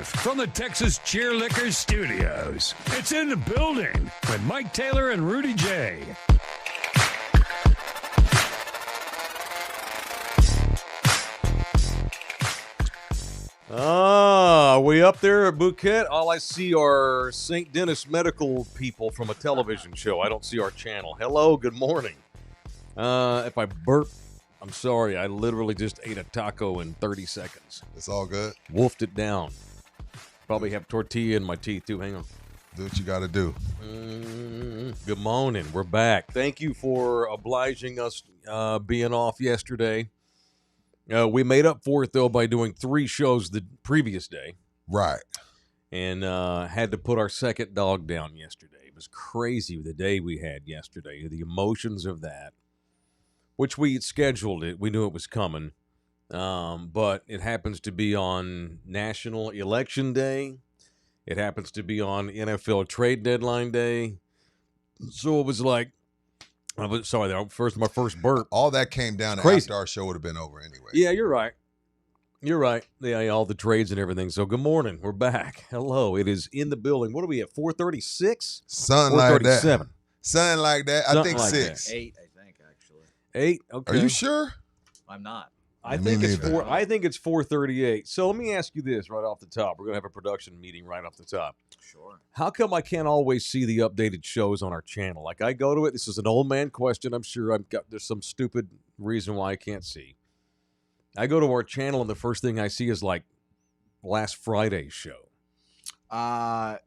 Live from the Texas Cheerlicker Studios. It's In the Building with Mike Taylor and Rudy J. We up there at Bouquet? All I see are St. Denis medical people from a television show. I don't see our channel. Hello, good morning. If I burp, I'm sorry. I literally just ate a taco in 30 seconds. It's all good. Wolfed it down. Probably have tortilla in my teeth, too. Hang on. Do what you got to do. Good morning. We're back. Thank you for obliging us being off yesterday. We made up for it, though, by doing 3 shows the previous day. Right. And had to put our second dog down yesterday. It was crazy the day we had yesterday. The emotions of that, which we had scheduled it. We knew it was coming. But it happens to be on National Election Day. It happens to be on NFL Trade Deadline Day. So it was like, my first burp. All that came down Crazy. after our show would have been over anyway. Yeah, you're right. You're right. Yeah, all the trades and everything. So good morning. We're back. Hello. It is In the Building. What are we at, 436? Something like that. 437. Something like that. I think like 6. that. 8, I think, actually. 8? Okay. Are you sure? I'm not. I Me think it's neither. I think it's 438. So let me ask you this right off the top. We're going to have a production meeting right off the top. Sure. How come I can't always see the updated shows on our channel? Like I go to it. This is an old man question. I'm sure there's some stupid reason why I can't see. I go to our channel and the first thing I see is like last Friday's show. I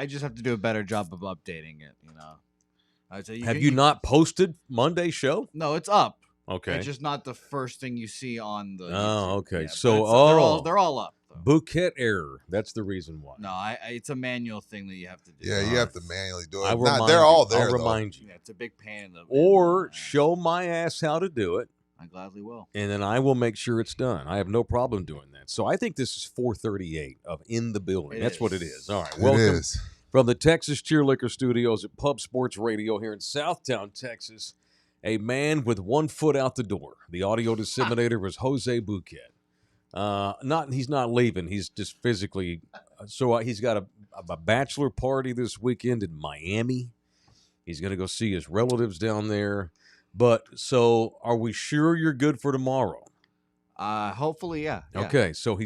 just have to do a better job of updating it, Have you not posted Monday's show? No, it's up. Okay. It's just not the first thing you see on the Oh, YouTube. okay. Yeah, So, but they're all up, though. Bouquet error. That's the reason why. No, it's a manual thing that you have to do. Yeah, you have to manually do it. They're all there, I'll though. remind you. Yeah, it's a big pain in the. Or show my ass how to do it. I gladly will. And then I will make sure it's done. I have no problem doing that. So I think this is 438 of In the Building. That's what it is. All right. It Welcome is. from the Texas Cheerlicker Studios at Pub Sports Radio here in Southtown, Texas. A man with one foot out the door. The audio disseminator was Jose Bouquet. He's not leaving. He's just physically. He's got a bachelor party this weekend in Miami. He's going to go see his relatives down there. But so, are we sure you're good for tomorrow? Hopefully, yeah. Okay, so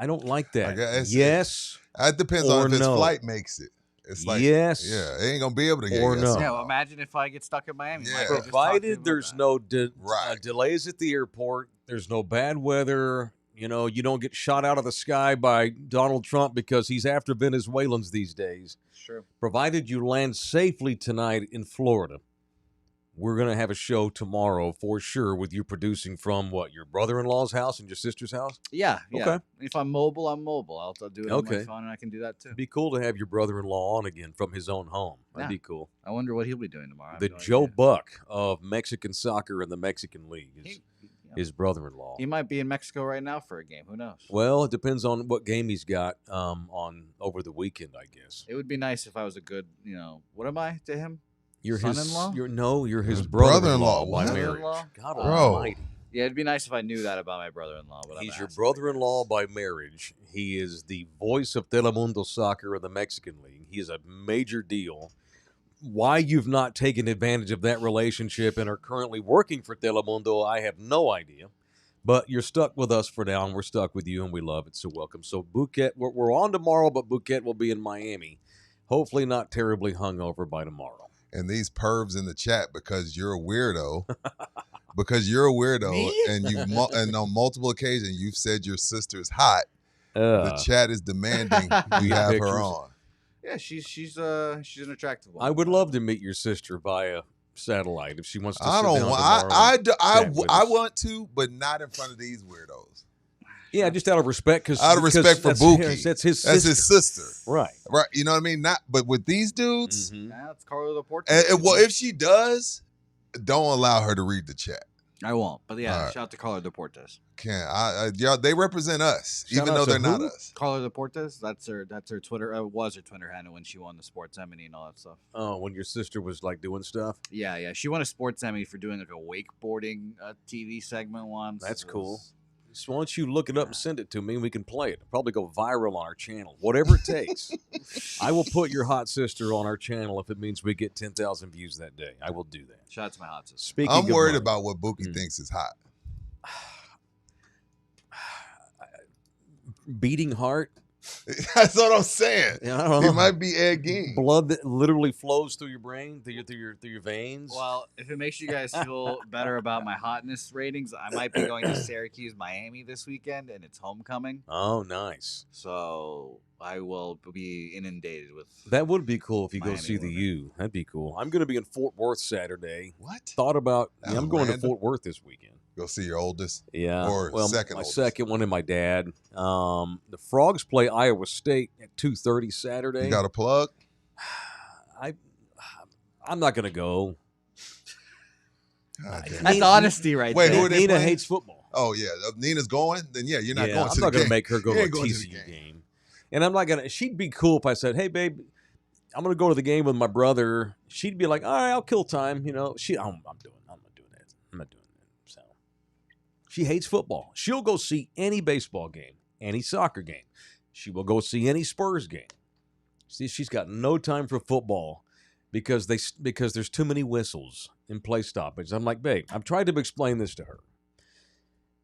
I don't like that. Yes. It depends on if his flight makes it. It's like, yes. Yeah, they ain't going to be able to get Or yes. no. Yeah, well, imagine if I get stuck in Miami. Yeah. Provided there's no Right. delays at the airport, there's no bad weather, you don't get shot out of the sky by Donald Trump because he's after Venezuelans these days. Sure. Provided you land safely tonight in Florida, we're going to have a show tomorrow for sure with you producing from your brother-in-law's house and your sister's house? Yeah. Okay. If I'm mobile, I'm mobile. I'll do it on my Okay. phone, and I can do that too. It'd be cool to have your brother-in-law on again from his own home. That'd Yeah. be cool. I wonder what he'll be doing tomorrow. I have The no Joe idea. Buck of Mexican soccer and the Mexican League is his brother-in-law. He might be in Mexico right now for a game. Who knows? Well, it depends on what game he's got on over the weekend, I guess. It would be nice if I was a good, what am I to him? You're Son-in-law? You're his His brother-in-law brother-in-law. by What? marriage. Brother-in-law? God Bro. almighty. Yeah, it'd be nice if I knew that about my brother-in-law. But He's I'm your asking. brother-in-law by marriage. He is the voice of Telemundo Soccer of the Mexican League. He is a major deal. Why you've not taken advantage of that relationship and are currently working for Telemundo, I have no idea. But you're stuck with us for now, and we're stuck with you, and we love it. So welcome. So Bouquet, we're on tomorrow, but Bouquet will be in Miami. Hopefully not terribly hungover by tomorrow. And these pervs in the chat because you're a weirdo. Me? And and on multiple occasions you've said your sister's hot. The chat is demanding we have Pictures. her on. Yeah, she's an attractive one. I would love to meet your sister via satellite if she wants to. I sit don't down want. tomorrow and chat with I us. want to, but not in front of these weirdos. Yeah, just out of respect, Out of respect for Buki. That's his sister. That's his sister, Right. right? You know what I mean? But with these dudes, Mhm. That's Carlo Laporte. well, if she does, don't allow her to read the chat. I won't. But yeah, All right. shout out to Carlo Deportes. Y'all, they represent us, Shout even out though to they're not who? us. Carlo Deportes. That's her Twitter. Was her Twitter handle when she won the Sports Emmy and all that stuff. Oh, when your sister was like doing stuff. Yeah. She won a Sports Emmy for doing like a wakeboarding TV segment once. That's It cool. was- So why don't you look it up and send it to me, and we can play it. It'll probably go viral on our channel. Whatever it takes. I will put your hot sister on our channel if it means we get 10,000 views that day. I will do that. Shout out to my hot sister. Speaking I'm of worried money, about what Buki thinks is hot. beating heart. That's what I'm saying. Yeah, I don't He know. might be Ed Gein. Blood that literally flows through your brain, through your veins. Well, if it makes you guys feel better about my hotness ratings, I might be going to Syracuse, Miami this weekend, and it's homecoming. Oh, nice. So I will be inundated with. That would be cool if you go Miami see the women. U. That'd be cool. I'm going to be in Fort Worth Saturday. What? Thought about. That Yeah, I'm was going to random. Fort Worth this weekend. Go see your oldest. Yeah. Or well, second my oldest. second one and my dad. The Frogs play Iowa State at 2:30 Saturday. You got a plug? I'm not going to go. God damn. That's honesty right Wait, there. who are they Nina playing? hates football. Oh yeah, if Nina's going, then yeah, you're not going I'm to the not game. gonna make her go You to a ain't going to the TCU game. And I'm not gonna. She'd be cool if I said, "Hey, babe, I'm gonna go to the game with my brother." She'd be like, "All right, I'll kill time." I'm not doing that. I'm not doing that. So she hates football. She'll go see any baseball game, any soccer game. She will go see any Spurs game. See, she's got no time for football because there's too many whistles and play stoppage. I'm like, babe, I've tried to explain this to her.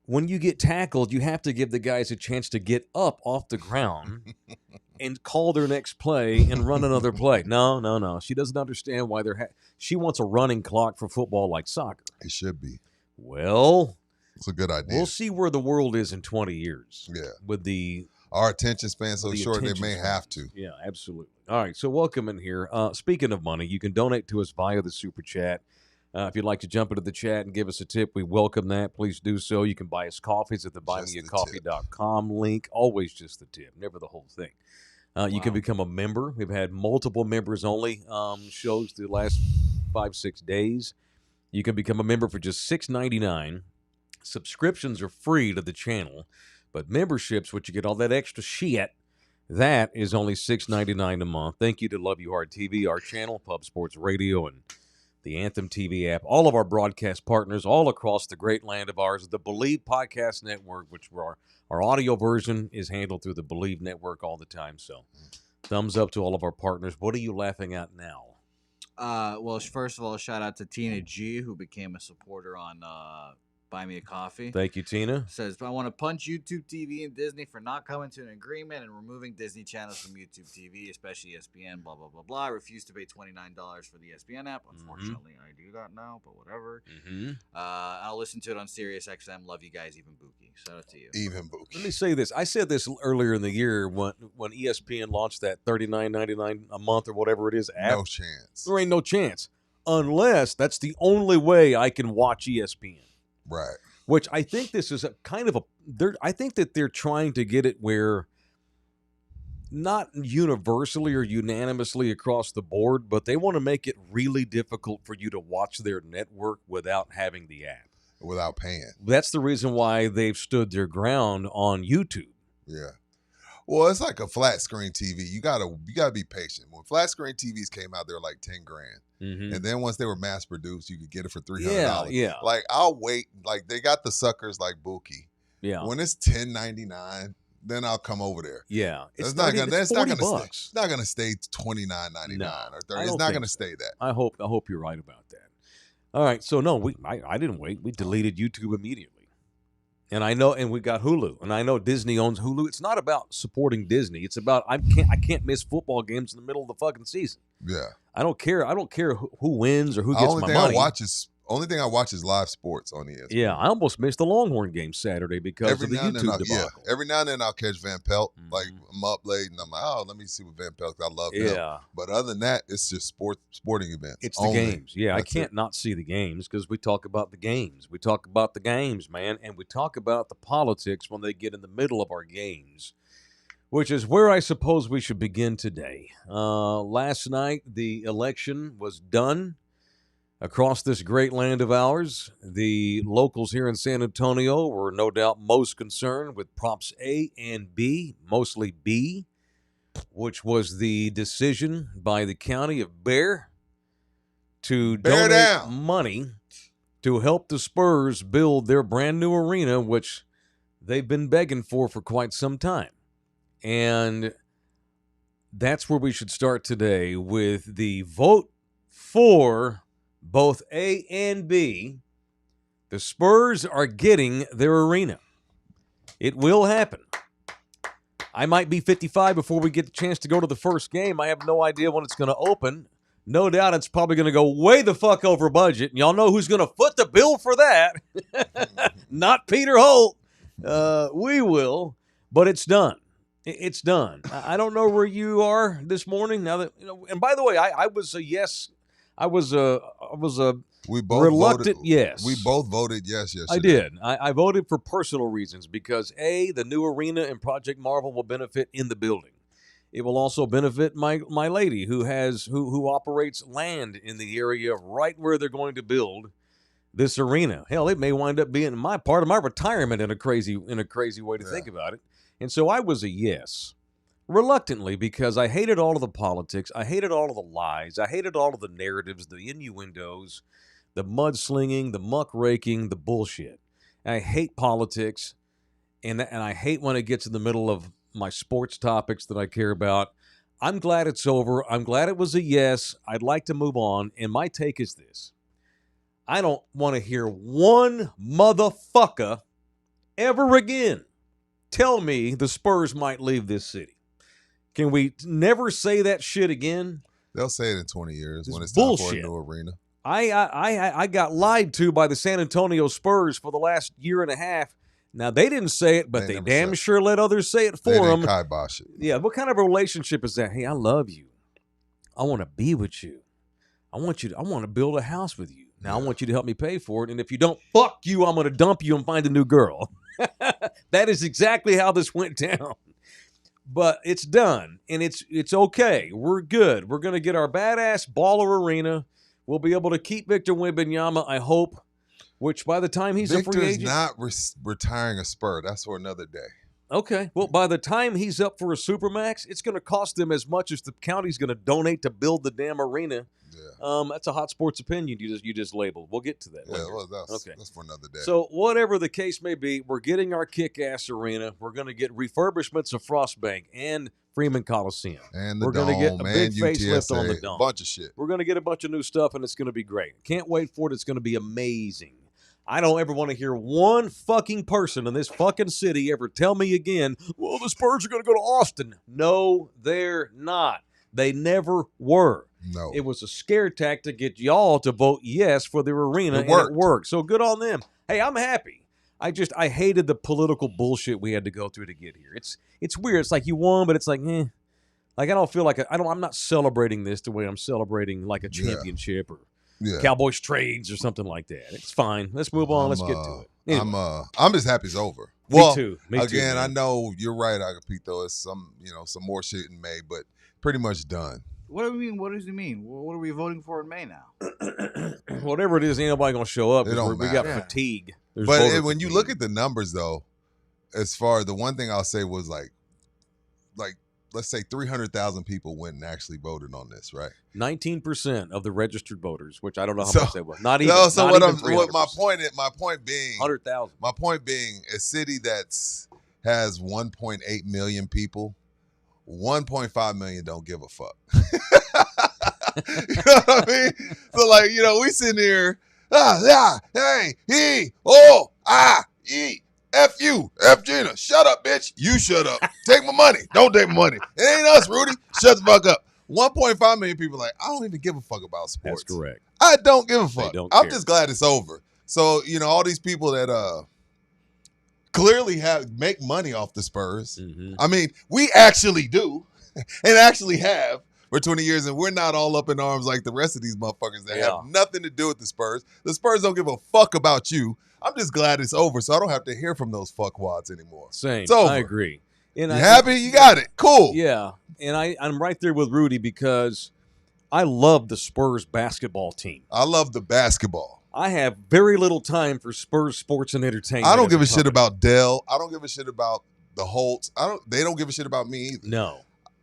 When you get tackled, you have to give the guys a chance to get up off the ground and call their next play and run another play. No. She doesn't understand why she wants a running clock for football like soccer. It should be. Well, It's a good idea. we'll see where the world is in 20 years. Yeah. With the Our attention span so the short they attention may span. have to. Yeah, absolutely. All right, so welcome in here. Speaking of money, you can donate to us via the Super Chat. If you'd like to jump into the chat and give us a tip, we welcome that. Please do so. You can buy us coffees at the buymeacoffee.com link. Always just the tip, never the whole thing. You can become a member. We've had multiple members-only shows the last 5-6 days. You can become a member for just $6.99. Subscriptions are free to the channel, but memberships, which you get all that extra shit, that is only $6.99 a month. Thank you to Love You Hard TV, our channel, Pub Sports Radio, and the Anthem TV app, all of our broadcast partners all across the great land of ours, the Believe Podcast Network, which our audio version is handled through the Believe Network all the time. So thumbs up to all of our partners. What are you laughing at now? Well, first of all, shout out to Tina G, who became a supporter on Buy Me a Coffee. Thank you, Tina. Says, I want to punch YouTube TV and Disney for not coming to an agreement and removing Disney channels from YouTube TV, especially ESPN, blah, blah, blah, blah. I refuse to pay $29 for the ESPN app. Unfortunately, I do that now, but whatever. I'll listen to it on Sirius XM. Love you guys, even Buki. Shout out to you. Even Buki. Let me say this. I said this earlier in the year when ESPN launched that $39.99 a month or whatever it is app. No chance. There ain't no chance. Unless that's the only way I can watch ESPN. Right. Which I think this is I think that they're trying to get it where not universally or unanimously across the board, but they want to make it really difficult for you to watch their network without having the app. Without paying. That's the reason why they've stood their ground on YouTube. Yeah. Well, it's like a flat screen TV. You gotta be patient. When flat screen TVs came out, they were like $10,000. Mm-hmm. And then once they were mass produced, you could get it for $300. Yeah. Like I'll wait. Like they got the suckers like Buki. Yeah. When it's $10.99, then I'll come over there. Yeah. It's not gonna stay $29.99 No, or I $30. It's don't not think gonna so. stay that. I hope you're right about that. All right. So no, I didn't wait. We deleted YouTube immediately. And I know, and we got Hulu, and I know Disney owns Hulu. It's not about supporting Disney. It's about I can't miss football games in the middle of the fucking season. Yeah. I don't care who wins or who gets my money. Only thing I watch is live sports on ESPN. Yeah, I almost missed the Longhorn game Saturday because of the YouTube debacle. Every now and then I'll catch Van Pelt. Mhm. Like I'm up late and I'm like, oh, let me see what Van Pelt. I love him. Yeah, But other than that, it's just sporting events. it's only. the games. Yeah, I That's can't not see the games because we talk about the games. We talk about the games, man, and we talk about the politics when they get in the middle of our games, which is where I suppose we should begin today. Last night, the election was done across this great land of ours. The locals here in San Antonio were no doubt most concerned with Props A and B, mostly B, which was the decision by the county of Bear to donate money to help the Spurs build their brand new arena, which they've been begging for quite some time. And that's where we should start today with the vote for both A and B. The Spurs are getting their arena. It will happen. I might be 55 before we get the chance to go to the first game. I have no idea when it's going to open. No doubt it's probably going to go way the fuck over budget. And y'all know who's going to foot the bill for that. Not Peter Holt. We will. But it's done. It's done. I don't know where you are this morning. Now that and by the way, I was a yes. I was a we both reluctant voted, yes. We both voted yes yesterday. I did. I voted for personal reasons because A, the new arena and Project Marvel will benefit in the building. It will also benefit my lady who operates land in the area right where they're going to build this arena. Hell, it may wind up being my part of my retirement in a crazy way to think about it. And so I was a yes. Reluctantly, because I hated all of the politics. I hated all of the lies. I hated all of the narratives, the innuendos, the mudslinging, the muckraking, the bullshit. I hate politics, and I hate when it gets in the middle of my sports topics that I care about. I'm glad it's over. I'm glad it was a yes. I'd like to move on, and my take is this. I don't want to hear one motherfucker ever again tell me the Spurs might leave this city. Can we never say that shit again? They'll say it in 20 years when it's bullshit. time for a new arena. I got lied to by the San Antonio Spurs for the last year and a half. Now, they didn't say it, but they damn sure let others say it for them. Kibosh it. Yeah, what kind of a relationship is that? Hey, I love you. I want to be with you. I want to build a house with you. Now, I want you to help me pay for it. And if you don't, fuck you, I'm going to dump you and find a new girl. That is exactly how this went down. But it's done, and it's okay. We're good. We're going to get our badass baller arena. We'll be able to keep Victor Wembanyama, I hope, which by the time he's a free agent. Victor's not retiring a Spur. That's for another day. Okay. Well, by the time he's up for a Supermax, it's going to cost them as much as the county's going to donate to build the damn arena. Yeah. That's a hot sports opinion you just labeled. We'll get to that later. Well, that's for another day. So whatever the case may be, we're getting our kick-ass arena. We're going to get refurbishments of Frostbank and Freeman Coliseum. And the we're going to get a big facelift on the dome. A bunch of shit. We're going to get a bunch of new stuff, and it's going to be great. Can't wait for it. It's going to be amazing. I don't ever want to hear one fucking person in this fucking city ever tell me again, well, the Spurs are going to go to Austin. No, they're not. They never were. No. It was a scare tactic to get y'all to vote yes for their arena, and it worked. So good on them. Hey, I'm happy. I hated the political bullshit we had to go through to get here. It's weird. It's like you won, but it's like, eh. Like I don't feel like I'm not celebrating this the way I'm celebrating like a championship or Cowboys trades or something like that. It's fine. Let's move on. Let's get to it. Anyway. I'm just happy it's over. Me too. Again, I know you're right, Agapito. It's some more shit in May, but pretty much done. What do we mean? What does it mean? What are we voting for in May now? Whatever it is, ain't nobody gonna show up. We got fatigue. But when you look at the numbers, though, as far the one thing I'll say was like let's say 300,000 people went and actually voted on this, right? 19% of the registered voters, which I don't know how much that was. Not even. No, so not what my point being 100,000. My point being, a city has 1.8 million people. 1.5 million don't give a fuck. You know what I mean? So we sitting here, hey, he, oh, E, F you, F Gina, shut up, bitch. You shut up. Take my money. Don't take my money. It ain't us, Rudy. Shut the fuck up. 1.5 million people I don't even give a fuck about sports. That's correct. I don't give a fuck. I'm just glad it's over. So, all these people that clearly make money off the Spurs. Mm-hmm. I mean, we actually do and actually have for 20 years, and we're not all up in arms like the rest of these motherfuckers that have nothing to do with the Spurs. The Spurs don't give a fuck about you. I'm just glad it's over, so I don't have to hear from those fuckwads anymore. Same. It's over. I agree. And you happy? You got it. Cool. Yeah. And I'm right there with Rudy because I love the Spurs basketball team. I love the basketball. I have very little time for Spurs sports and entertainment. I don't give a shit about Dell. I don't give a shit about the Holtz. They don't give a shit about me either. No.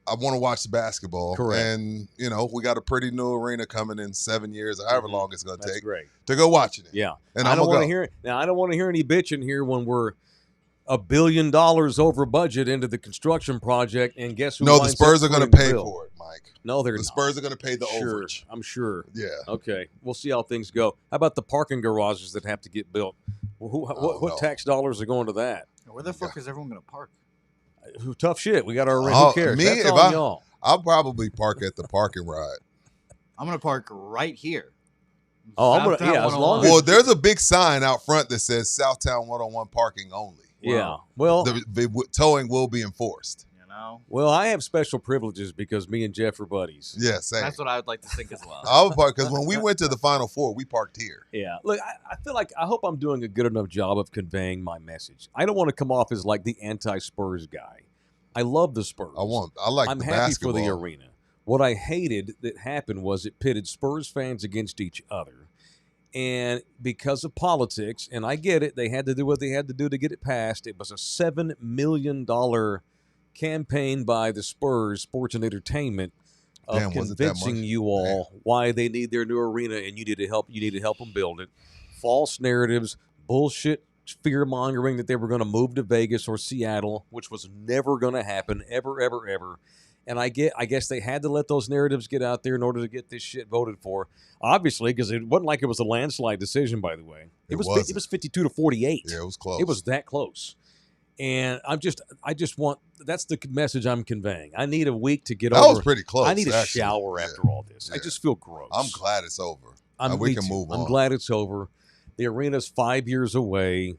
I want to watch the basketball. Correct. And, we got a pretty new arena coming in 7 years, however long it's going to take great. To go watching it. Yeah. And I don't want to hear any bitching here when we're $1 billion over budget into the construction project, and guess who? No, the winds Spurs up are going to footing the pay bill? for it, Mike. No, they're The not. Spurs are going to pay the Sure, overage. I'm sure. Yeah. Okay, we'll see how things go. How about the parking garages that have to get built? What know. tax dollars are going to that? Where the fuck is everyone gonna park? Tough shit. We got our rent. Who cares? Me, That's if on y'all. I'll probably park at the parking ride. I'm gonna park right here. Oh, I'm gonna- Southtown yeah, as 101. long as- Well, there's a big sign out front that says Southtown 101 parking only. Yeah. Well, The towing will be enforced. You know, well, I have special privileges because me and Jeff are buddies. Yeah, same. that's what I would like to think as well. I would park because when we went to the Final Four, we parked here. Yeah. Look, I feel like I hope I'm doing a good enough job of conveying my message. I don't want to come off as like the anti-Spurs guy. I love the Spurs. I like I'm the happy basketball. for the arena. What I hated that happened was it pitted Spurs fans against each other. And because of politics, and I get it, they had to do what they had to do to get it passed. It was a $7 million campaign by the Spurs Sports and Entertainment of Damn, was it that convincing much? you all why they need their new arena and you need to help them build it. False narratives, bullshit, fear mongering that they were going to move to Vegas or Seattle, which was never going to happen, ever, ever, ever. And I guess they had to let those narratives get out there in order to get this shit voted for. Obviously, because it wasn't like it was a landslide decision, by the way. It was 52-48. Yeah, it was close. It was that close. And I just want, that's the message I'm conveying. I need a week to get over. That was pretty close. I need a actually. shower Yeah. after all this. I Yeah. just feel gross. I'm glad it's over. Me We can too. move on. I'm glad it's over. The arena's 5 years away.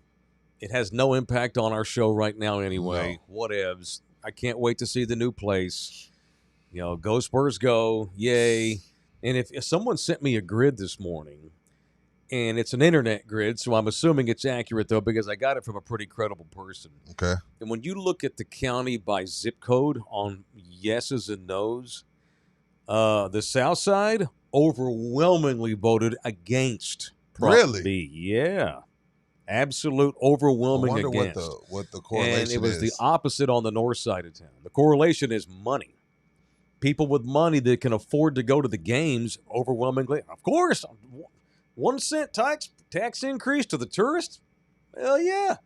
It has no impact on our show right now anyway. Whatevs. I can't wait to see the new place. You know, go Spurs go. Yay. And if someone sent me a grid this morning, and it's an internet grid, so I'm assuming it's accurate, though, because I got it from a pretty credible person. Okay. And when you look at the county by zip code on yeses and nos, the South Side overwhelmingly voted against Prop Really? B. Yeah. Absolute overwhelming I wonder against. what the correlation And it was is. the opposite on the north side of town. The correlation is money. People with money that can afford to go to the games overwhelmingly. Of course, 1 cent tax increase to the tourist? Hell yeah.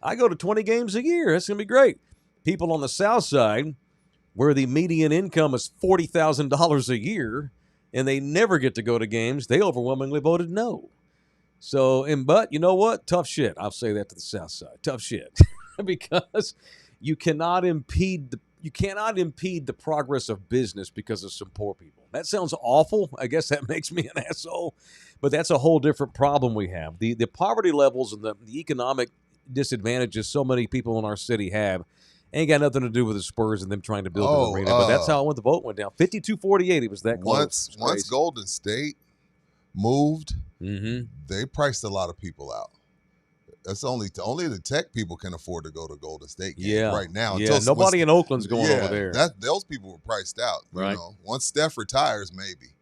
I go to 20 games a year. That's going to be great. People on the south side, where the median income is $40,000 a year, and they never get to go to games, they overwhelmingly voted no. So, but you know what? Tough shit. I'll say that to the south side. Tough shit. Because you cannot impede the progress of business because of some poor people. That sounds awful. I guess that makes me an asshole. But that's a whole different problem we have. The poverty levels and the economic disadvantages so many people in our city have ain't got nothing to do with the Spurs and them trying to build an arena. But that's how the vote went down. 52-48. It was that close. Once Golden State moved, Mm-hmm. they priced a lot of people out. That's only the tech people can afford to go to Golden State games right now. Yeah, nobody in Oakland's going over there. Those people were priced out. Right. You know, once Steph retires, maybe.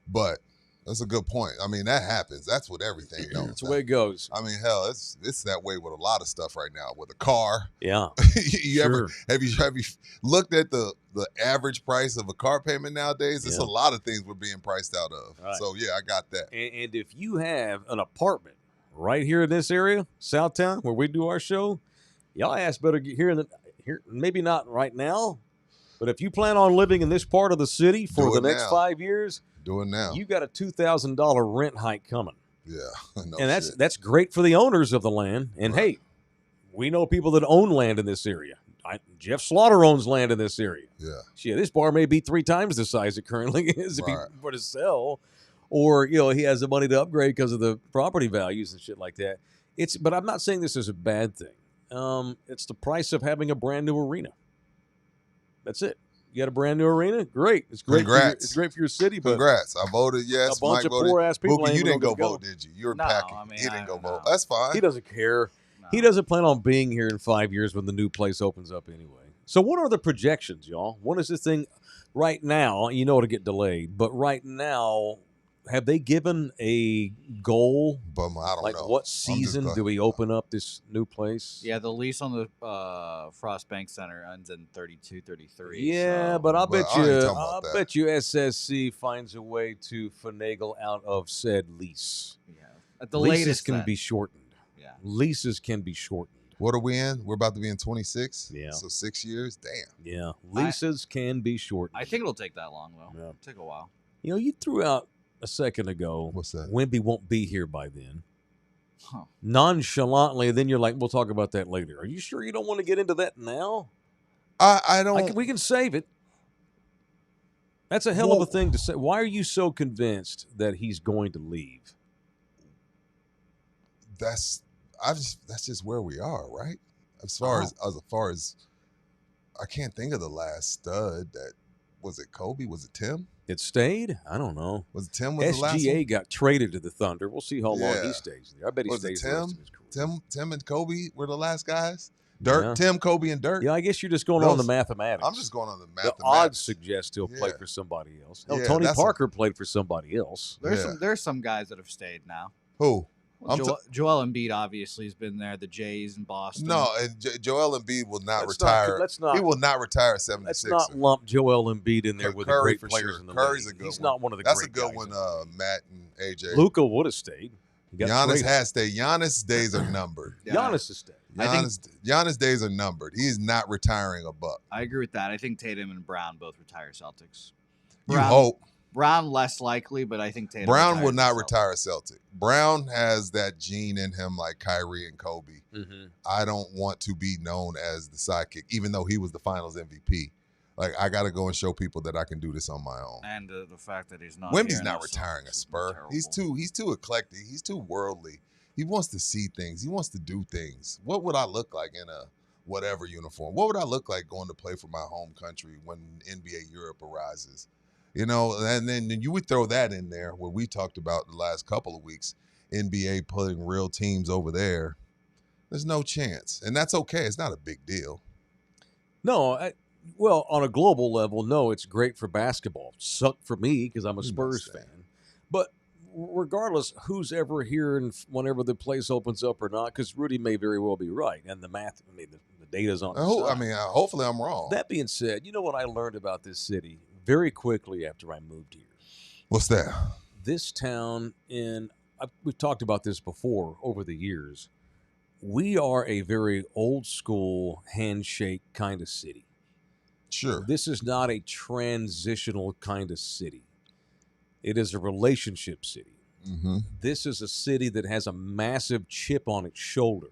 But that's a good point. I mean, that happens. That's what everything knows. That's the way it goes. I mean, hell, it's that way with a lot of stuff right now. With a car, Yeah. have you looked at the average price of a car payment nowadays? It's a lot of things we're being priced out of. Right. So yeah, I got that. And if you have an apartment right here in this area, Southtown, where we do our show, y'all ass better get here. Maybe not right now, but if you plan on living in this part of the city for the next 5 years, do it now. You got a $2,000 rent hike coming. Yeah, and that's great for the owners of the land. And hey, we know people that own land in this area. Jeff Slaughter owns land in this area. Yeah, shit, this bar may be 3 times the size it currently is if he were to sell, or he has the money to upgrade because of the property values and shit like that. But I'm not saying this is a bad thing. It's the price of having a brand new arena. That's it. You got a brand new arena? Great. It's great. It's great for your city. But congrats. I voted yes. A bunch Mike of poor ass people. Bookie, you didn't go vote, did you? You were packing. I mean, he didn't go vote. That's fine. He doesn't care. No. He doesn't plan on being here in 5 years when the new place opens up anyway. So what are the projections, y'all? When is this thing right now? You know it'll get delayed, but right now, have they given a goal? I don't know. What season do we open up this new place? Yeah, the lease on the Frost Bank Center ends in 32, 33. Yeah, so. but I bet you SSC finds a way to finagle out of said lease. Yeah, at the Leases latest can be shortened. Yeah, leases can be shortened. What are we in? We're about to be in 26. Yeah. So 6 years. Damn. Yeah. Leases can be shortened. I think it'll take that long, though. Yeah. It'll take a while. You know, you threw out a second ago. What's that? Wemby won't be here by then. Huh. Nonchalantly, then you're like, we'll talk about that later. Are you sure you don't want to get into that now? I don't. We can save it. That's a hell of a thing to say. Why are you so convinced that he's going to leave? That's just where we are, right? As far as I can't think of the last stud that was it Kobe? Was it Tim? It stayed? I don't know. Was it Tim? Was the last one? SGA got traded to the Thunder. We'll see how long Yeah. he stays there. I bet he Was it stays the rest of his career. Tim and Kobe were the last guys. Dirk, Yeah. Tim, Kobe, and Dirk. Yeah, I guess you're just going on the Those- mathematics. I'm just going on the The mathematics. odds suggest he'll play Yeah. for somebody else. Hell, Yeah, Tony that's Parker played for somebody else. There's some guys that have stayed now. Who? Well, Joel Embiid obviously has been there. The Jays in Boston. No, and Joel Embiid will not Let's retire. not- he will not retire at Let's 76. not lump Joel Embiid in there with the Curry great for players sure. in the Curry's league. a good He's one. not one of the That's great a good guys. one, Matt and AJ. Luka would have stayed. He got Giannis traded. has stayed. Giannis' days are numbered. Yeah. Giannis has stayed. Giannis' days are numbered. He's not retiring a buck. I agree with that. I think Tatum and Brown both retire Celtics. You hope. Brown less likely, but I think Tatum. Brown will retires not as retire a Celtic. Brown has that gene in him like Kyrie and Kobe. Mm-hmm. I don't want to be known as the sidekick, even though he was the finals MVP. Like, I got to go and show people that I can do this on my own. And the fact that he's not. Wemby's here not now, retiring a so Spur. terrible. He's too eclectic. He's too worldly. He wants to see things. He wants to do things. What would I look like in a whatever uniform? What would I look like going to play for my home country when NBA Europe arises? You know, and then you would throw that in there where we talked about the last couple of weeks, NBA putting real teams over there. There's no chance. And that's okay. It's not a big deal. No, well, on a global level, no, it's great for basketball. Sucked for me because I'm a Spurs fan. But regardless, who's ever here and whenever the place opens up or not, because Rudy may very well be right. And the math, I mean, the data's on his side. Hopefully I'm wrong. That being said, you know what I learned about this city very quickly after I moved here? What's that? This town, we've talked about this before over the years, we are a very old school handshake kind of city. Sure. This is not a transitional kind of city. It is a relationship city. Mm-hmm. This is a city that has a massive chip on its shoulder.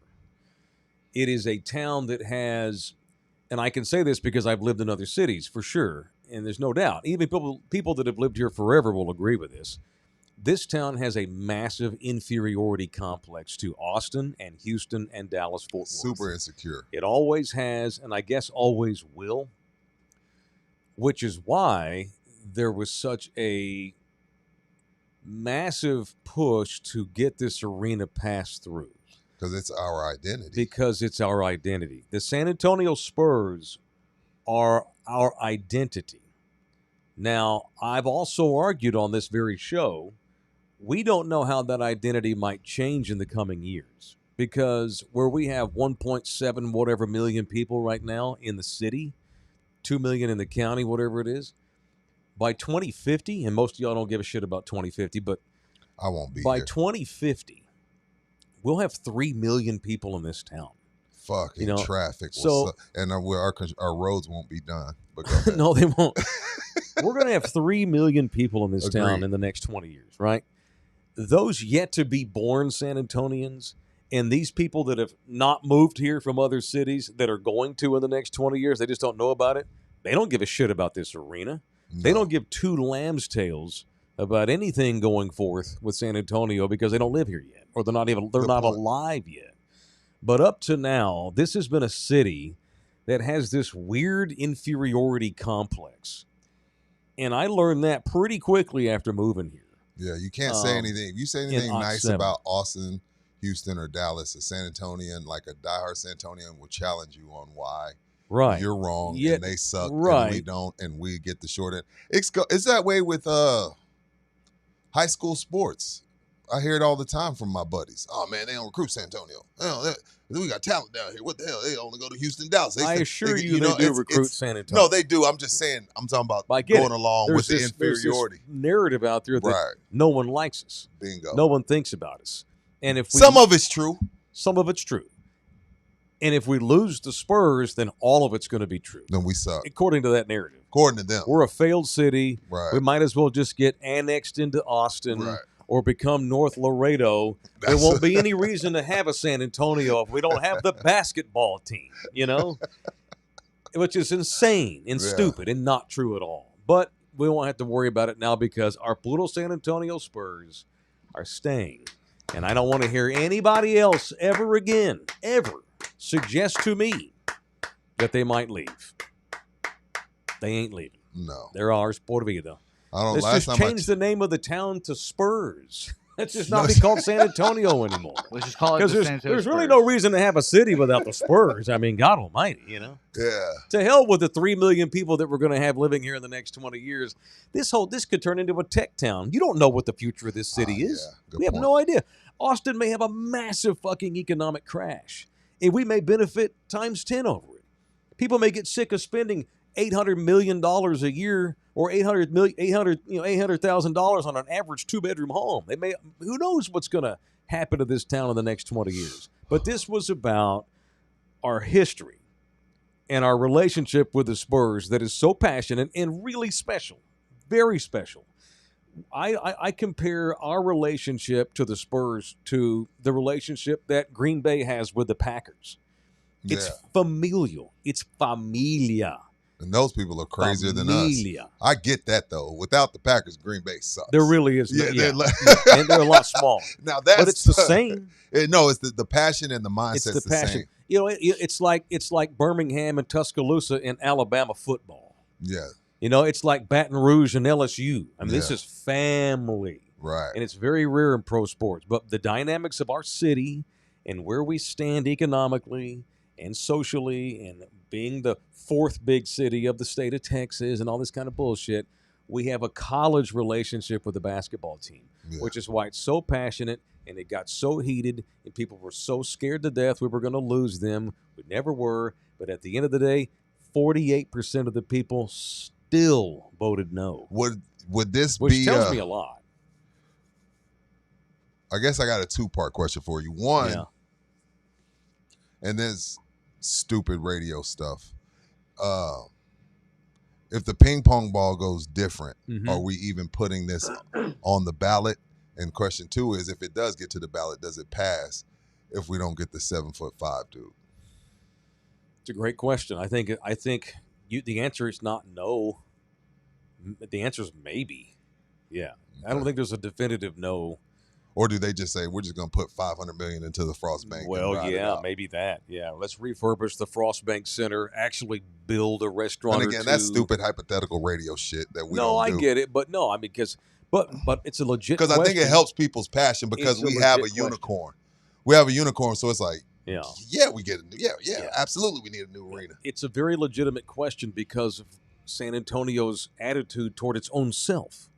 It is a town that has, and I can say this because I've lived in other cities for sure, and there's no doubt, even people that have lived here forever will agree with this. This town has a massive inferiority complex to Austin and Houston and Dallas-Fort Worth. Super insecure. It always has, and I guess always will, which is why there was such a massive push to get this arena passed through. Because it's our identity. Because it's our identity. The San Antonio Spurs are our identity. Now, I've also argued on this very show, we don't know how that identity might change in the coming years. Because where we have 1.7 whatever million people right now in the city, 2 million in the county, whatever it is, by 2050, and most of y'all don't give a shit about 2050, but I won't be by here. 2050, we'll have 3 million people in this town. Fucking traffic. So, and our roads won't be done. But go ahead. No, they won't. We're going to have 3 million people in this Agreed. town in the next 20 years, right? Those yet to be born San Antonians and these people that have not moved here from other cities that are going to in the next 20 years, they just don't know about it. They don't give a shit about this arena. No. They don't give two lamb's tails about anything going forth with San Antonio because they don't live here yet, or they're not alive yet. But up to now, this has been a city that has this weird inferiority complex. And I learned that pretty quickly after moving here. Yeah, you can't say anything. If you say anything nice about Austin, Houston, or Dallas, a San Antonian, like a diehard San Antonian, will challenge you on why you're wrong and they suck and we don't, and we get the short end. It's that way with high school sports. I hear it all the time from my buddies. Oh, man, they don't recruit San Antonio. We got talent down here. What the hell? They only go to Houston, Dallas. I assure you they do recruit San Antonio. No, they do. I'm just saying. I'm talking about going along with the inferiority. There's this narrative out there that no one likes us. Bingo. No one thinks about us. And if some of it's true. Some of it's true. And if we lose the Spurs, then all of it's going to be true. Then we suck. According to that narrative. According to them. We're a failed city. Right. We might as well just get annexed into Austin Right. or become North Laredo. There won't be any reason to have a San Antonio if we don't have the basketball team, which is insane and stupid and not true at all. But we won't have to worry about it now because our little San Antonio Spurs are staying. And I don't want to hear anybody else ever again, suggest to me that they might leave. They ain't leaving. No. They're ours, por vida. Let's just change the name of the town to Spurs. Let's just not be called San Antonio anymore. Let's just call it Because the San Antonio there's really Spurs. no reason to have a city without the Spurs. I mean, God almighty, Yeah. To hell with the 3 million people that we're going to have living here in the next 20 years. This could turn into a tech town. You don't know what the future of this city is. Yeah. Good We have point. no idea. Austin may have a massive fucking economic crash, and we may benefit times 10 over it. People may get sick of spending $800 million a year or $800,000 on an average 2-bedroom home. Who knows what's going to happen to this town in the next 20 years. But this was about our history and our relationship with the Spurs that is so passionate and really special, very special. I compare our relationship to the Spurs to the relationship that Green Bay has with the Packers. It's familial. It's familia. And those people are crazier than us. I get that, though. Without the Packers, Green Bay sucks. There really is. Yeah, And they're a lot smaller. Now but it's the same. No, it's the passion and the mindset. It's the passion. Same. It's like Birmingham and Tuscaloosa in Alabama football. Yeah. It's like Baton Rouge and LSU. I mean, this is family. Right. And it's very rare in pro sports. But the dynamics of our city and where we stand economically and socially and being the fourth big city of the state of Texas and all this kind of bullshit, we have a college relationship with the basketball team, which is why it's so passionate and it got so heated and people were so scared to death we were going to lose them. We never were. But at the end of the day, 48% of the people still voted no. Would this which be... Which tells me a lot. I guess I got a two-part question for you. One, and this stupid radio stuff. If the ping pong ball goes different, are we even putting this on the ballot? And question two is, if it does get to the ballot, does it pass if we don't get the 7'5" dude? It's a great question. I think the answer is not no. The answer is maybe. Yeah. I don't think there's a definitive no. Or do they just say, we're just going to put $500 million into the Frost Bank? Well, yeah, maybe that. Yeah, let's refurbish the Frost Bank Center, actually build a restaurant. And again, that's stupid hypothetical radio shit that we no, don't do. I get it, but no, I mean, but it's a legit because I think it helps people's passion because we have a unicorn. We have a unicorn, so it's like, we get a new, absolutely, we need a new arena. It's a very legitimate question because of San Antonio's attitude toward its own self.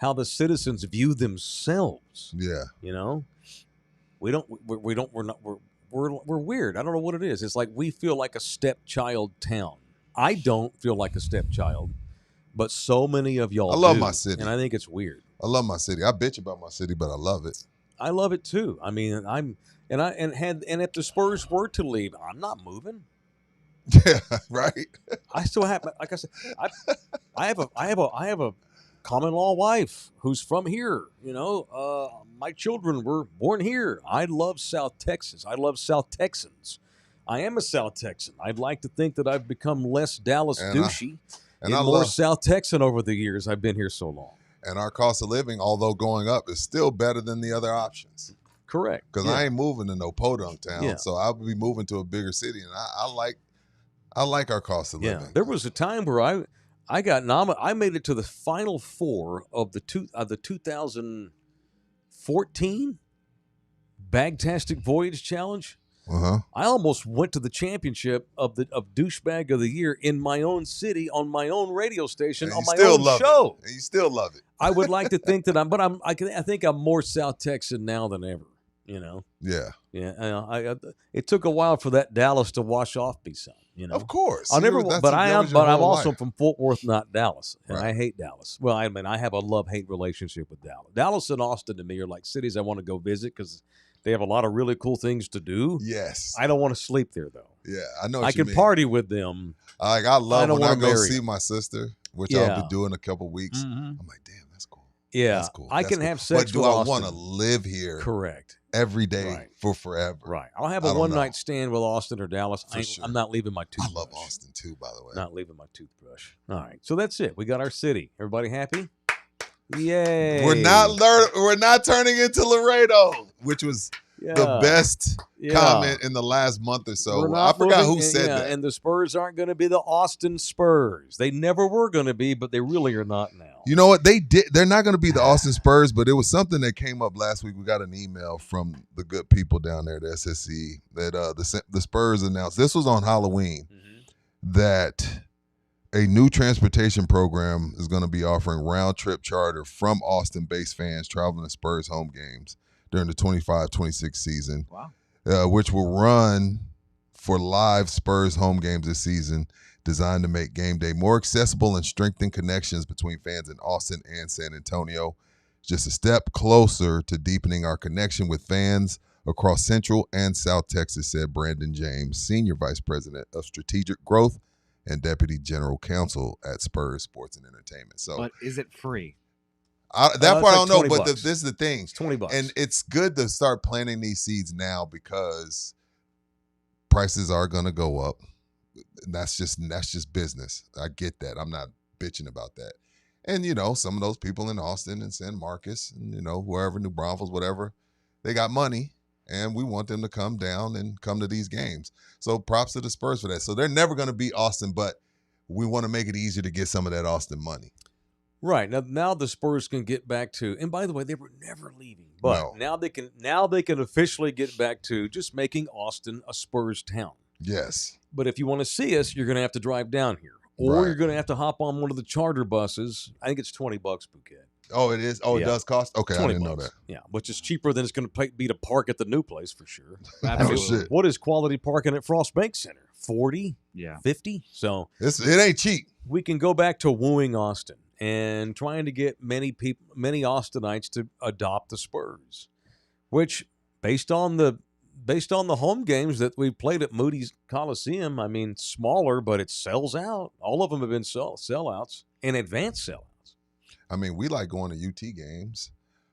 How the citizens view themselves. Yeah. We're weird. I don't know what it is. It's like we feel like a stepchild town. I don't feel like a stepchild, but so many of y'all I love do, my city. and I think it's weird. I love my city. I bitch about my city, but I love it. I love it too. I mean, if the Spurs were to leave, I'm not moving. Yeah, right. I still have, like I said, I have a common law wife who's from here. My children were born here. I love South Texas. I love South Texans. I am a South Texan. I'd like to think that I've become less Dallas douchey and more South Texan over the years. I've been here so long. And our cost of living, although going up, is still better than the other options. Correct. Because I ain't moving to no podunk town, so I'll be moving to a bigger city, and I like our cost of living. There was a time where I got nominated. I made it to the Final Four of the 2014 Bagtastic Voyage Challenge. I almost went to the championship of Douchebag of the Year in my own city on my own radio station on my own show. And you still love it. I would like to think that I think I'm more South Texan now than ever. Yeah. It took a while for that Dallas to wash off me some. Of course. I'm also from Fort Worth, not Dallas, and I hate Dallas. Well, I have a love-hate relationship with Dallas. Dallas and Austin to me are like cities I want to go visit because They have a lot of really cool things to do. Yes. I don't want to sleep there, though. Yeah, I know what I you can mean. party with them. Like, I love don't when I wanna go marry see them. my sister, which Yeah. I'll be doing in a couple weeks. Mhm. I'm like, damn, that's cool. Yeah. That's cool. I That's can cool. have sex But do with I Austin. want to live here Correct. every day Right. for forever? Right. I'll have I a don't one-night know. stand with Austin or Dallas. For sure. I'm not leaving my I toothbrush. love Austin too, by the way. Not leaving my toothbrush. All right. So that's it. We got our city. Everybody happy? Yay. We're not turning into Laredo, which was the best comment in the last month or so. I forgot who said that. And the Spurs aren't going to be the Austin Spurs. They never were going to be, but they really are not now. You know what? They're not going to be the Austin Spurs, but it was something that came up last week. We got an email from the good people down there, the SSC, that the Spurs announced. This was on Halloween, that a new transportation program is going to be offering round-trip charter from Austin-based fans traveling to Spurs home games during the 25-26 season. Wow. Which will run for live Spurs home games this season, designed to make game day more accessible and strengthen connections between fans in Austin and San Antonio. Just a step closer to deepening our connection with fans across Central and South Texas, said Brandon James, Senior Vice President of Strategic Growth and Deputy General Counsel at Spurs Sports and Entertainment. So, but is it free? That part I don't know, but $20. this is the thing. It's $20. And it's good to start planting these seeds now because prices are going to go up. That's just business. I get that. I'm not bitching about that. And, some of those people in Austin and San Marcos and, wherever, New Braunfels, whatever, they got money, and we want them to come down and come to these games. So props to the Spurs for that. So they're never going to beat Austin, but we want to make it easier to get some of that Austin money. Right. Now the Spurs can get back to, and by the way, they were never leaving. But now they can officially get back to just making Austin a Spurs town. Yes. But if you want to see us, you're going to have to drive down here. Or Right. you're going to have to hop on one of the charter buses. I think it's $20, Bouquet. Oh, it is? Oh, Yeah. It does cost? Okay, I didn't know $20. that. Yeah, which is cheaper than it's going to be to park at the new place for sure. Absolutely. Shit. What is quality parking at Frost Bank Center? 40? Yeah. 50? So It ain't cheap. we can go back to wooing Austin and trying to get many Austinites to adopt the Spurs, which based on the home games that we've played at Moody's Coliseum, I mean, smaller, but it sells out. All of them have been sellouts and advanced sellouts. I mean, we like going to UT games.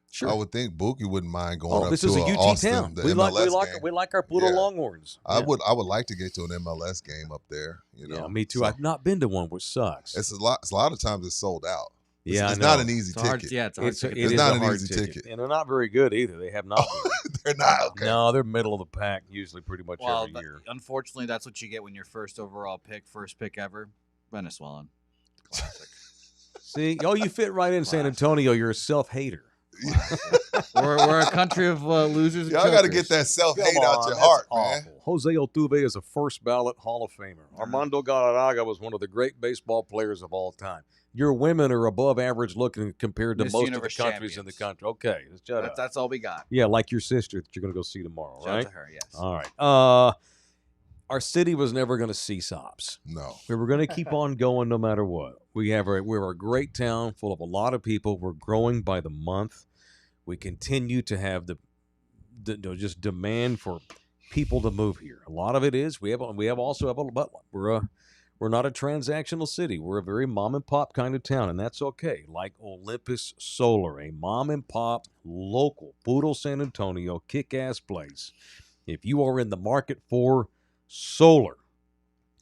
Sure. I would think Bookie wouldn't mind going up this to is a UT Austin, town. the We MLS like game. we like our Pluto Yeah. Longhorns. I Yeah. would like to get to an MLS game up there. Yeah, me too. So I've not been to one, which sucks. it's a lot of times it's sold out. It's I not know. an easy It's hard. ticket. Yeah, it's hard. It's to get It's is not a an hard easy ticket. ticket. And they're not very good either. They have not been. They're not okay. No, they're middle of the pack usually pretty much Well, every year. unfortunately, that's what you get when you're first overall pick, first pick ever. Venezuelan. Classic. See, you fit right in San Classic. Antonio. You're a self-hater. we're a country of losers. And Y'all got to chokers. get that self-hate Come out on, your that's heart, awful. man. Jose Altuve is a first ballot Hall of Famer. Armando Galarraga was one of the great baseball players of all time. Your women are above average looking compared to Miss most Universe of the countries in the champions. country. Okay, let's shut up. That's all we got. Yeah, like your sister that you're going to go see tomorrow, Shout out right? to her, yes. All right. Our city was never going to see sops. No. We were going to keep on going no matter what. We're a great town full of a lot of people. We're growing by the month. We continue to have the just demand for people to move here. A lot of it is we also have a but we're not a transactional city. We're a very mom and pop kind of town, and that's okay. Like Olympus Solar, a mom and pop local Poodle San Antonio kick-ass place. If you are in the market for solar,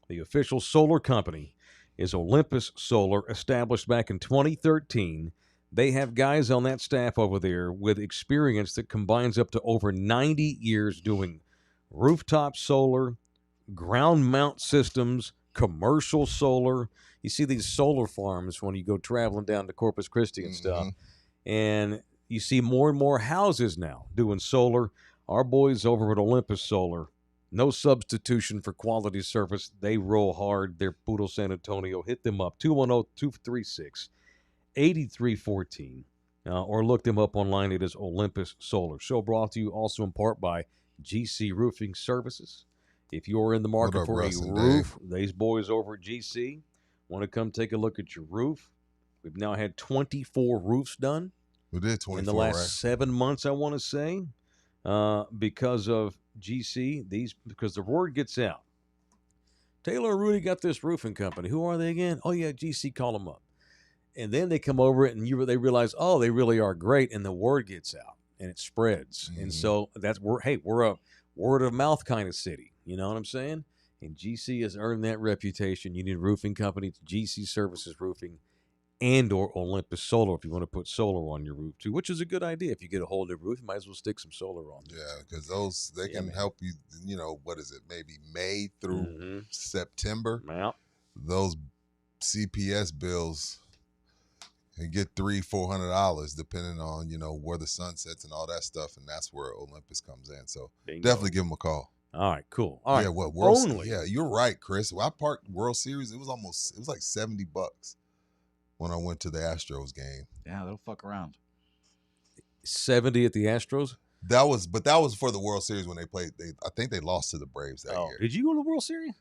the official solar company is Olympus Solar, established back in 2013. They have guys on that staff over there with experience that combines up to over 90 years doing rooftop solar, ground mount systems, commercial solar. You see these solar farms when you go traveling down to Corpus Christi and stuff, and you see more and more houses now doing solar. Our boys over at Olympus Solar, no substitution for quality service. They roll hard. They're Poodle San Antonio. Hit them up, 210-236-8314, or look them up online. It is Olympus Solar. Show brought to you also in part by GC Roofing Services. If you're in the market up, for Russ a and roof, these boys over at GC want to come take a look at your roof. We've now had 24 roofs done We did 24, in the last right? 7 months, I want to say. because of GC. Because the word gets out. Taylor and Rudy got this roofing company. Who are they again? Oh yeah, GC. Call them up. And then they come over and they realize, oh, they really are great, and the word gets out and it spreads. And so we're a word of mouth kind of city. You know what I'm saying? And GC has earned that reputation. You need a roofing company, GC Services Roofing, and or Olympus Solar if you want to put solar on your roof too, which is a good idea. If you get a whole new roof, you might as well stick some solar on there. Yeah, because they can help you. You know, what is it? Maybe May through September. Yeah. Those CPS bills. And get $300-$400 depending on where the sun sets and all that stuff, and that's where Olympus comes in. So definitely give them a call. All right, cool. All right, yeah, you're right, Chris. Well, I parked World Series. It was like $70 when I went to the Astros game. Yeah, they'll fuck around. 70 at the Astros. That was for the World Series when they played. I think they lost to the Braves that year. Did you go to the World Series?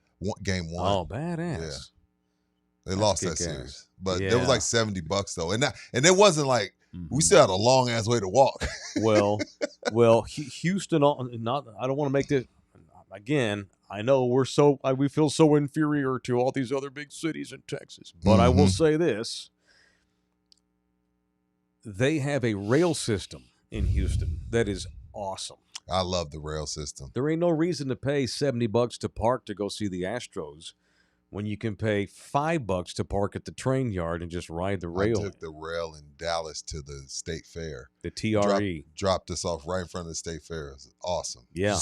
Game 1. Oh, badass. Yeah. They lost that series, but it was like $70 though, and it wasn't like we still had a long ass way to walk. well, Houston. I don't want to make this again. I know we feel so inferior to all these other big cities in Texas, but I will say this: they have a rail system in Houston that is awesome. I love the rail system. There ain't no reason to pay $70 to park to go see the Astros, when you can pay $5 to park at the train yard and just ride the rail. I took the rail in Dallas to the State Fair. The TRE. Dropped us off right in front of the State Fair. It was awesome. Yeah.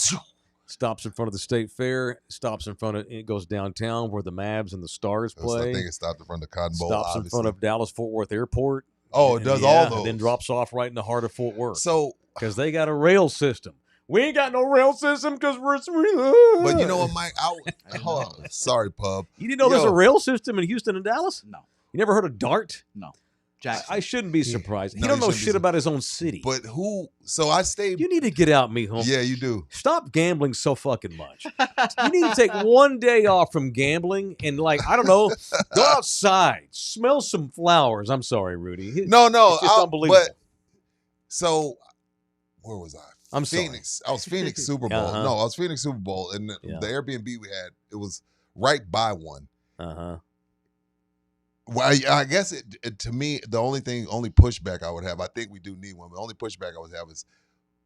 Stops in front of the State Fair. It goes downtown where the Mavs and the Stars play. I think it stopped in front of the Cotton Bowl. Stops in front of Dallas-Fort Worth Airport. Oh, it does all those. And then drops off right in the heart of Fort Worth. So, because they got a rail system. We ain't got no rail system because we're. But you know what, Mike? Sorry, Pub. You didn't know there's a rail system in Houston and Dallas? No. You never heard of DART? No. I shouldn't be surprised. No, he don't know shit about his own city. But so I stayed. You need to get out, mijo. Yeah, you do. Stop gambling so fucking much. You need to take one day off from gambling and, I don't know, go outside, smell some flowers. I'm sorry, Rudy. No. It's just unbelievable. So, where was I? I'm Phoenix. sorry. I was Phoenix Super Bowl. Uh-huh. No, I was Phoenix Super Bowl, and the Airbnb we had, it was right by one. Uh-huh. Well, I guess to me, the only pushback I would have, I think we do need one, but the only pushback I would have is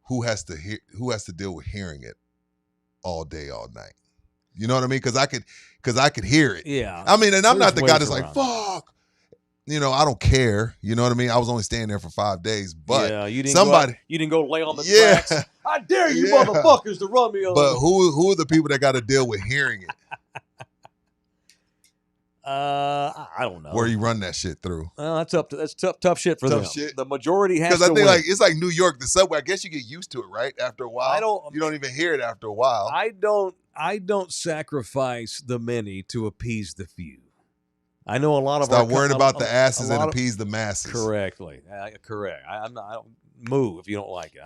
who has to deal with hearing it all day, all night. You know what I mean? Because I could hear it. Yeah. I mean, and I'm not the guy that's around. like, fuck. I don't care. You know what I mean? I was only staying there for 5 days, but you didn't go lay on the tracks. I dare you motherfuckers to run me over. But who are the people that got to deal with hearing it? I don't know. Where you run that shit through? That's tough shit for them. Shit. The majority has to because I think win. it's like New York, the subway. I guess you get used to it, right? After a while, you don't even hear it after a while. I don't sacrifice the many to appease the few. I know a lot of Stop worrying about the asses and appease the masses. Correctly, correct. I don't move if you don't like it.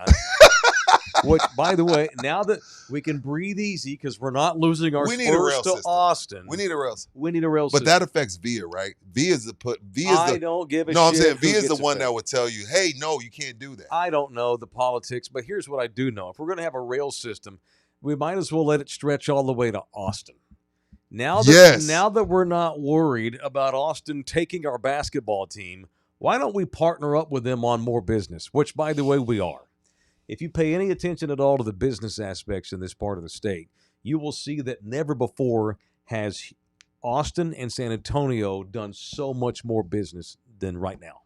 Which, by the way, now that we can breathe easy because we're not losing our Spurs to Austin. We need a rail system. We need a rail system. But that affects Via, right? I don't give a shit. No, I'm saying Via is the one that would tell you, hey, no, you can't do that. I don't know the politics, but here's what I do know. If we're going to have a rail system, we might as well let it stretch all the way to Austin. Now that we're not worried about Austin taking our basketball team, why don't we partner up with them on more business, which, by the way, we are. If you pay any attention at all to the business aspects in this part of the state, you will see that never before has Austin and San Antonio done so much more business than right now.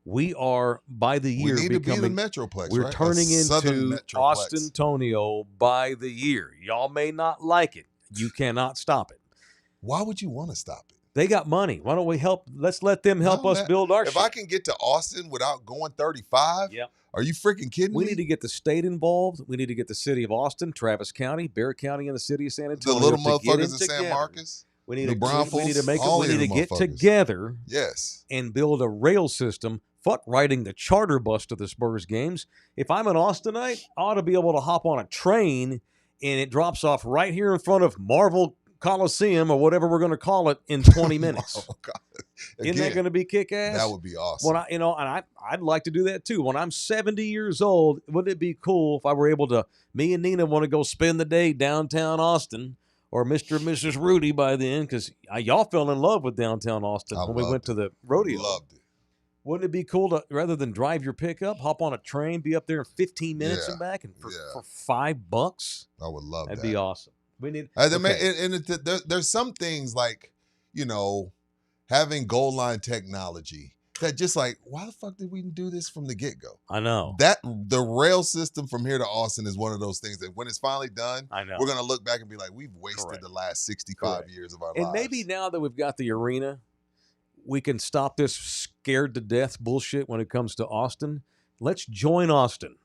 We are, by the year, we need to be the Metroplex. We're right? turning into Austin Antonio by the year. Y'all may not like it. You cannot stop it. Why would you want to stop it? They got money. Why don't we help? Let's let them help us build our shit. If I can get to Austin without going 35, are you freaking kidding me? We need to get the state involved. We need to get the city of Austin, Travis County, Bear County, and the city of San Antonio. The little motherfuckers in San Marcos. We need to get together and build a rail system. Fuck riding the charter bus to the Spurs games. If I'm an Austinite, I ought to be able to hop on a train and it drops off right here in front of Marvel Coliseum or whatever we're going to call it in 20 minutes. Isn't that going to be kick-ass? That would be awesome. I'd like to do that too. When I'm 70 years old, wouldn't it be cool if I were able to, me and Nina want to go spend the day downtown Austin, or Mr. and Mrs. Rudy by then, because y'all fell in love with downtown Austin when we went to the rodeo. Loved it. Wouldn't it be cool to, rather than drive your pickup, hop on a train, be up there in 15 minutes and back, and for $5? I would love that. That'd be awesome. We need. There's some things like, having goal line technology that just like, why the fuck did we do this from the get-go? I know. That the rail system from here to Austin is one of those things that when it's finally done, I know. We're going to look back and be like, we've wasted the last 65 years of our lives. And maybe now that we've got the arena, we can stop this scared to death bullshit when it comes to Austin. Let's join Austin.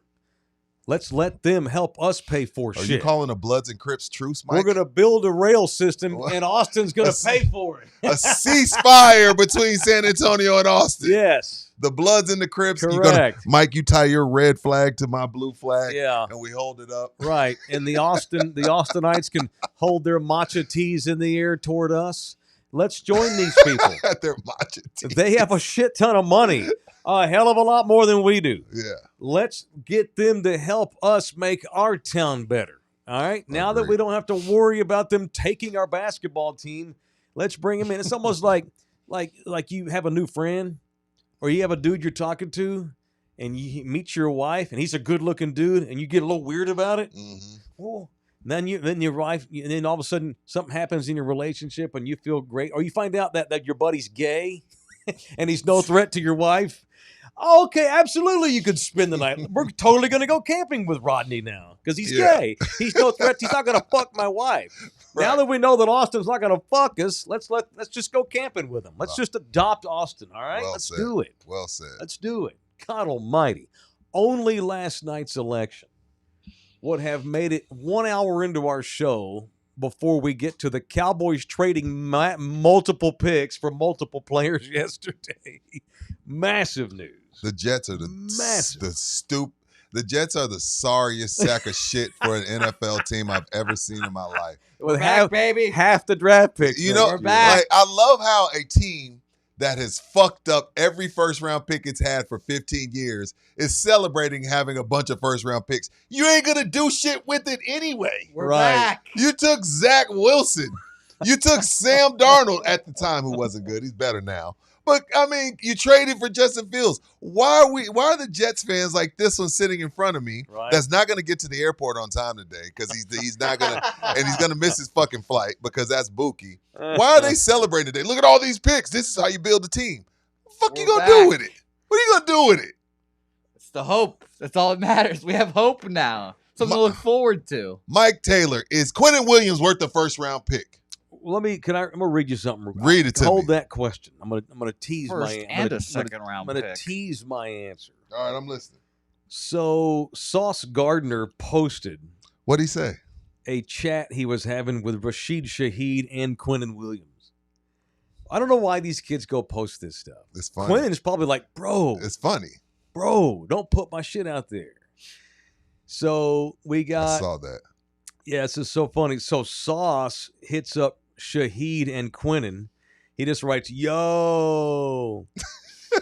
Let's let them help us pay for shit. Are you calling a Bloods and Crips truce, Mike? We're going to build a rail system, and Austin's going to pay for it. A ceasefire between San Antonio and Austin. Yes. The Bloods and the Crips. Correct. Mike, you tie your red flag to my blue flag. Yeah. And we hold it up. Right. And the Austinites can hold their matcha teas in the air toward us. Let's join these people. Their matcha teas. They have a shit ton of money. A hell of a lot more than we do. Yeah. Let's get them to help us make our town better. All right? Now that we don't have to worry about them taking our basketball team, let's bring them in. It's almost like you have a new friend, or you have a dude you're talking to, and you meet your wife, and he's a good-looking dude, and you get a little weird about it. Mm-hmm. Well, then your wife, and then all of a sudden something happens in your relationship, and you feel great, or you find out that your buddy's gay, and he's no threat to your wife. Okay, absolutely, you could spend the night. We're totally going to go camping with Rodney now because he's gay. He's no threat. He's not going to fuck my wife. Right. Now that we know that Austin's not going to fuck us, let's just go camping with him. Let's just adopt Austin, all right? Let's do it. Well said. Let's do it. God almighty. Only last night's election would have made it 1 hour into our show before we get to the Cowboys trading multiple picks for multiple players yesterday. Massive news. The Jets are the Jets are the sorriest sack of shit for an NFL team I've ever seen in my life. With half the draft picks. We're back. Like, I love how a team that has fucked up every first-round pick it's had for 15 years is celebrating having a bunch of first-round picks. You ain't going to do shit with it anyway. We're back. You took Zach Wilson. You took Sam Darnold at the time, who wasn't good. He's better now. But, I mean, you traded for Justin Fields. Why are the Jets fans like this one sitting in front of me that's not going to get to the airport on time today because he's not going to – and he's going to miss his fucking flight because that's Buki. Why are they celebrating today? Look at all these picks. This is how you build a team. What the fuck you going to do with it? What are you going to do with it? It's the hope. That's all that matters. We have hope now. Something to look forward to. Mike Taylor, is Quinnen Williams worth the first-round pick? I'm gonna read you something. Read it to me. Hold that question. I'm gonna tease First my and a second round pick. I'm gonna tease my answer. All right, I'm listening. So Sauce Gardner posted. What'd he say? A chat he was having with Rashid Shaheed and Quinnen Williams. I don't know why these kids go post this stuff. It's funny. Quinnen's probably like, bro. It's funny. Bro, don't put my shit out there. So we got. I saw that. Yeah, this is so funny. So Sauce hits up Shaheed and Quinnen. He just writes, yo.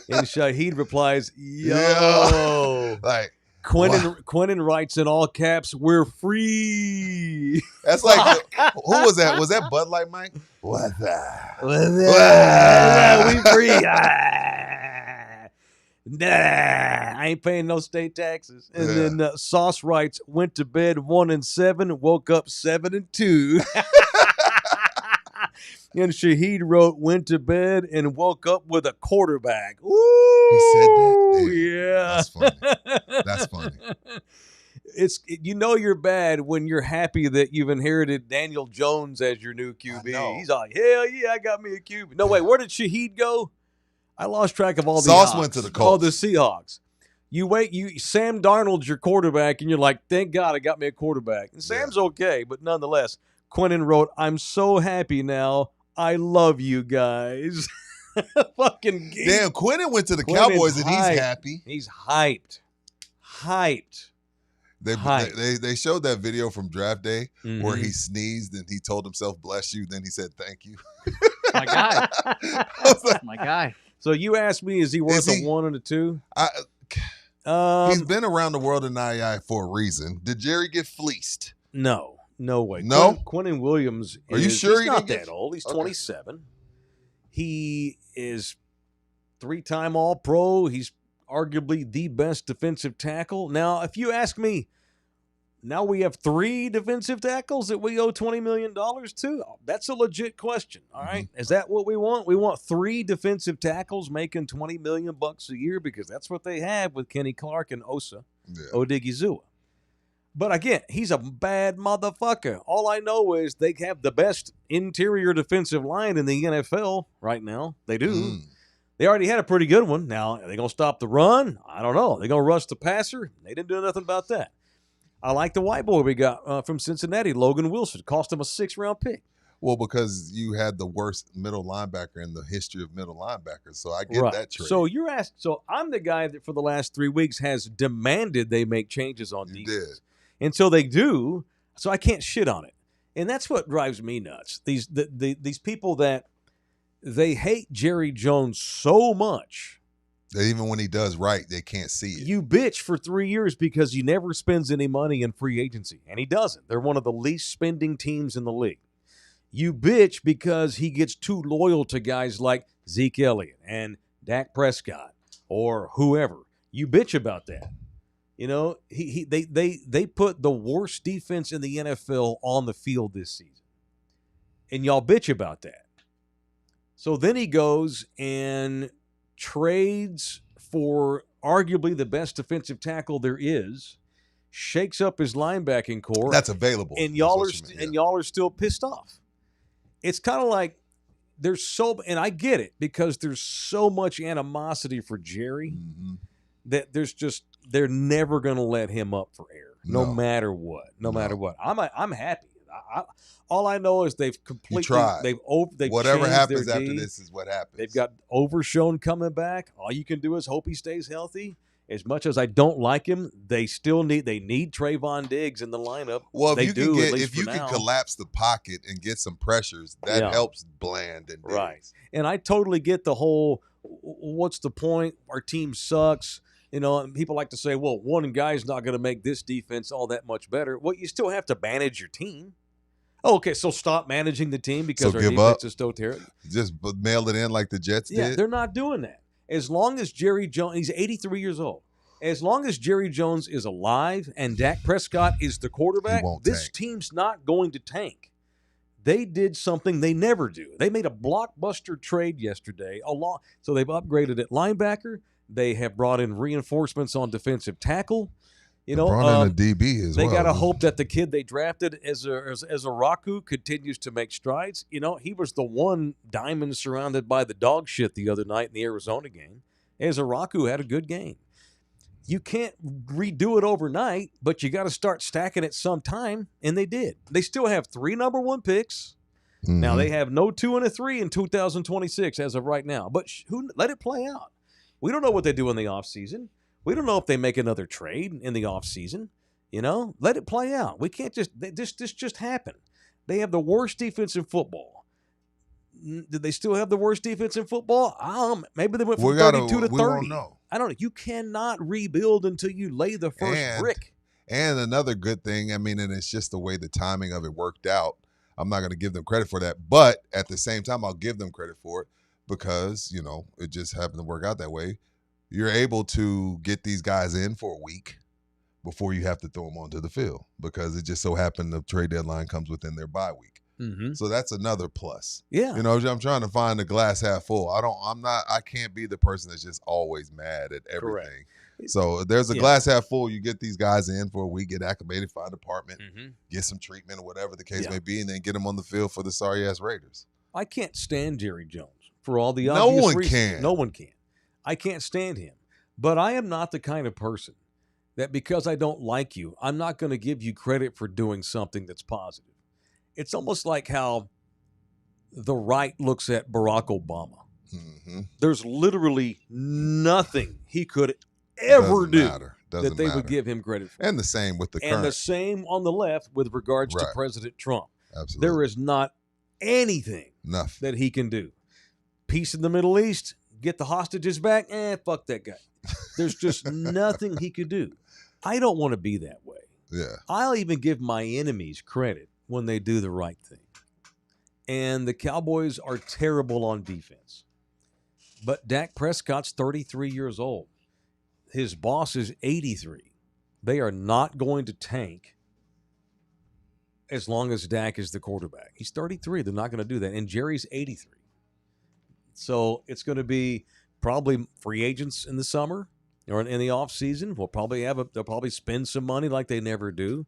And Shaheed replies, yo. Yeah. Like, Quinnen writes in all caps, we're free. That's like, who was that? Was that Bud Light, Mike? What's that? We free. Nah, I ain't paying no state taxes. And then Sauce writes, went to bed 1 and 7, woke up 7 and 2. And Shaheed wrote, went to bed and woke up with a quarterback. Ooh, he said that? Damn. Yeah. That's funny. That's funny. You're bad when you're happy that you've inherited Daniel Jones as your new QB. He's like, hell yeah, I got me a QB. No, wait, where did Shaheed go? I lost track of all the Sauce went to the Colts. All the Seahawks. Sam Darnold's your quarterback, and you're like, thank God I got me a quarterback. And Sam's okay, but nonetheless, Quinnen wrote, I'm so happy now. I love you guys. Fucking geek. Damn, Quinnen went to the Cowboys and he's happy. He's hyped. They showed that video from draft day where he sneezed and he told himself bless you, then he said thank you. My guy. I was like, My guy. So you asked me, is he worth he- a 1 and a 2? he's been around the world in II for a reason. Did Jerry get fleeced? No way. No? Quentin Williams. Are you sure he's he not didn't that old? He's Okay. 27. He is 3-time All-Pro. He's arguably the best defensive tackle. Now, if you ask me, now we have 3 defensive tackles that we owe $20 million to? That's a legit question, all right? Is that what we want? We want 3 defensive tackles making $20 million a year because that's what they have with Kenny Clark and Osa Odigizua. But again, he's a bad motherfucker. All I know is they have the best interior defensive line in the NFL right now. They do. They already had a pretty good one. Now, are they going to stop the run? I don't know. They're going to rush the passer? They didn't do nothing about that. I like the white boy we got from Cincinnati, Logan Wilson. Cost him a 6th-round pick. Well, because you had the worst middle linebacker in the history of middle linebackers, so I get that trade. So you're asked. So I'm the guy that for the last 3 weeks has demanded they make changes on You defense. did. Until they do, so I can't shit on it. And that's what drives me nuts. These people that they hate Jerry Jones so much. That even when he does right, they can't see it. You bitch for 3 years because he never spends any money in free agency. And he doesn't. They're one of the least spending teams in the league. You bitch because he gets too loyal to guys like Zeke Elliott and Dak Prescott or whoever. You bitch about that. You know, they put the worst defense in the NFL on the field this season. And y'all bitch about that. So then he goes and trades for arguably the best defensive tackle there is, shakes up his linebacking core. That's available. And y'all are still pissed off. It's kind of like and I get it because there's so much animosity for Jerry that they're never going to let him up for air, no matter what. No matter what. I'm happy. All I know is they've completely they've whatever changed happens their after D. this is what happens. They've got Overshown coming back. All you can do is hope he stays healthy. As much as I don't like him, they need Trayvon Diggs in the lineup. Well, if you can collapse the pocket and get some pressures, that helps Bland and Diggs. Right. And I totally get the whole, what's the point? Our team sucks. You know, and people like to say, well, one guy's not going to make this defense all that much better. Well, you still have to manage your team. Okay, so stop managing the team because our defense is so terrible. Just mail it in like the Jets did? Yeah, they're not doing that. As long as Jerry Jones, he's 83 years old. As long as Jerry Jones is alive and Dak Prescott is the quarterback, this team's not going to tank. They did something they never do. They made a blockbuster trade yesterday. So they've upgraded at linebacker. They have brought in reinforcements on defensive tackle. You know, brought in a DB as they well. They got to hope that the kid they drafted as a Raku continues to make strides. You know, he was the one diamond surrounded by the dog shit the other night in the Arizona game. As a Raku had a good game. You can't redo it overnight, but you got to start stacking it sometime, and they did. They still have 3 number 1 picks. Mm-hmm. Now they have no 2 and a 3 in 2026 as of right now. But let it play out. We don't know what they do in the offseason. We don't know if they make another trade in the offseason. You know, let it play out. We can't this just happened. They have the worst defense in football. Did they still have the worst defense in football? Maybe they went from 32 to 30. Won't know. I don't know. You cannot rebuild until you lay the first brick. And another good thing, I mean, and it's just the way the timing of it worked out. I'm not going to give them credit for that. But at the same time, I'll give them credit for it because, you know, it just happened to work out that way. You're able to get these guys in for a week before you have to throw them onto the field because it just so happened the trade deadline comes within their bye week. Mm-hmm. So that's another plus. Yeah. You know, I'm trying to find the glass half full. I can't be the person that's just always mad at everything. Correct. So there's a glass half full. You get these guys in for a week, get acclimated, find an apartment, get some treatment or whatever the case may be, and then get them on the field for the sorry-ass Raiders. I can't stand Jerry Jones for all the obvious reasons. No one can. I can't stand him. But I am not the kind of person that because I don't like you, I'm not going to give you credit for doing something that's positive. It's almost like how the right looks at Barack Obama. Mm-hmm. There's literally nothing he could ever do that they would give him credit for. And the same with the current. And the same on the left with regards to President Trump. Absolutely. There is not anything Nothing. that he can do. Peace in the Middle East, get the hostages back, fuck that guy. There's just nothing he could do. I don't want to be that way. Yeah. I'll even give my enemies credit when they do the right thing. And the Cowboys are terrible on defense. But Dak Prescott's 33 years old. His boss is 83. They are not going to tank as long as Dak is the quarterback. He's 33. They're not going to do that. And Jerry's 83. So it's going to be probably free agents in the summer or in the offseason. They'll probably spend some money like they never do.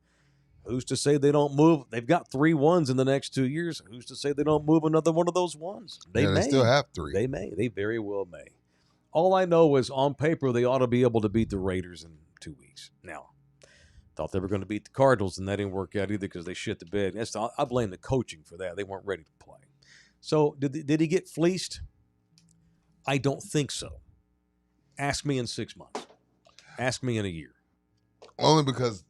Who's to say they don't move? They've got 3 ones in the next 2 years. Who's to say they don't move another one of those ones? They may. They still have 3. They may. They very well may. All I know is on paper they ought to be able to beat the Raiders in 2 weeks. Now, thought they were going to beat the Cardinals, and that didn't work out either because they shit the bed. I blame the coaching for that. They weren't ready to play. So did he get fleeced? I don't think so. Ask me in 6 months. Ask me in a year. Only because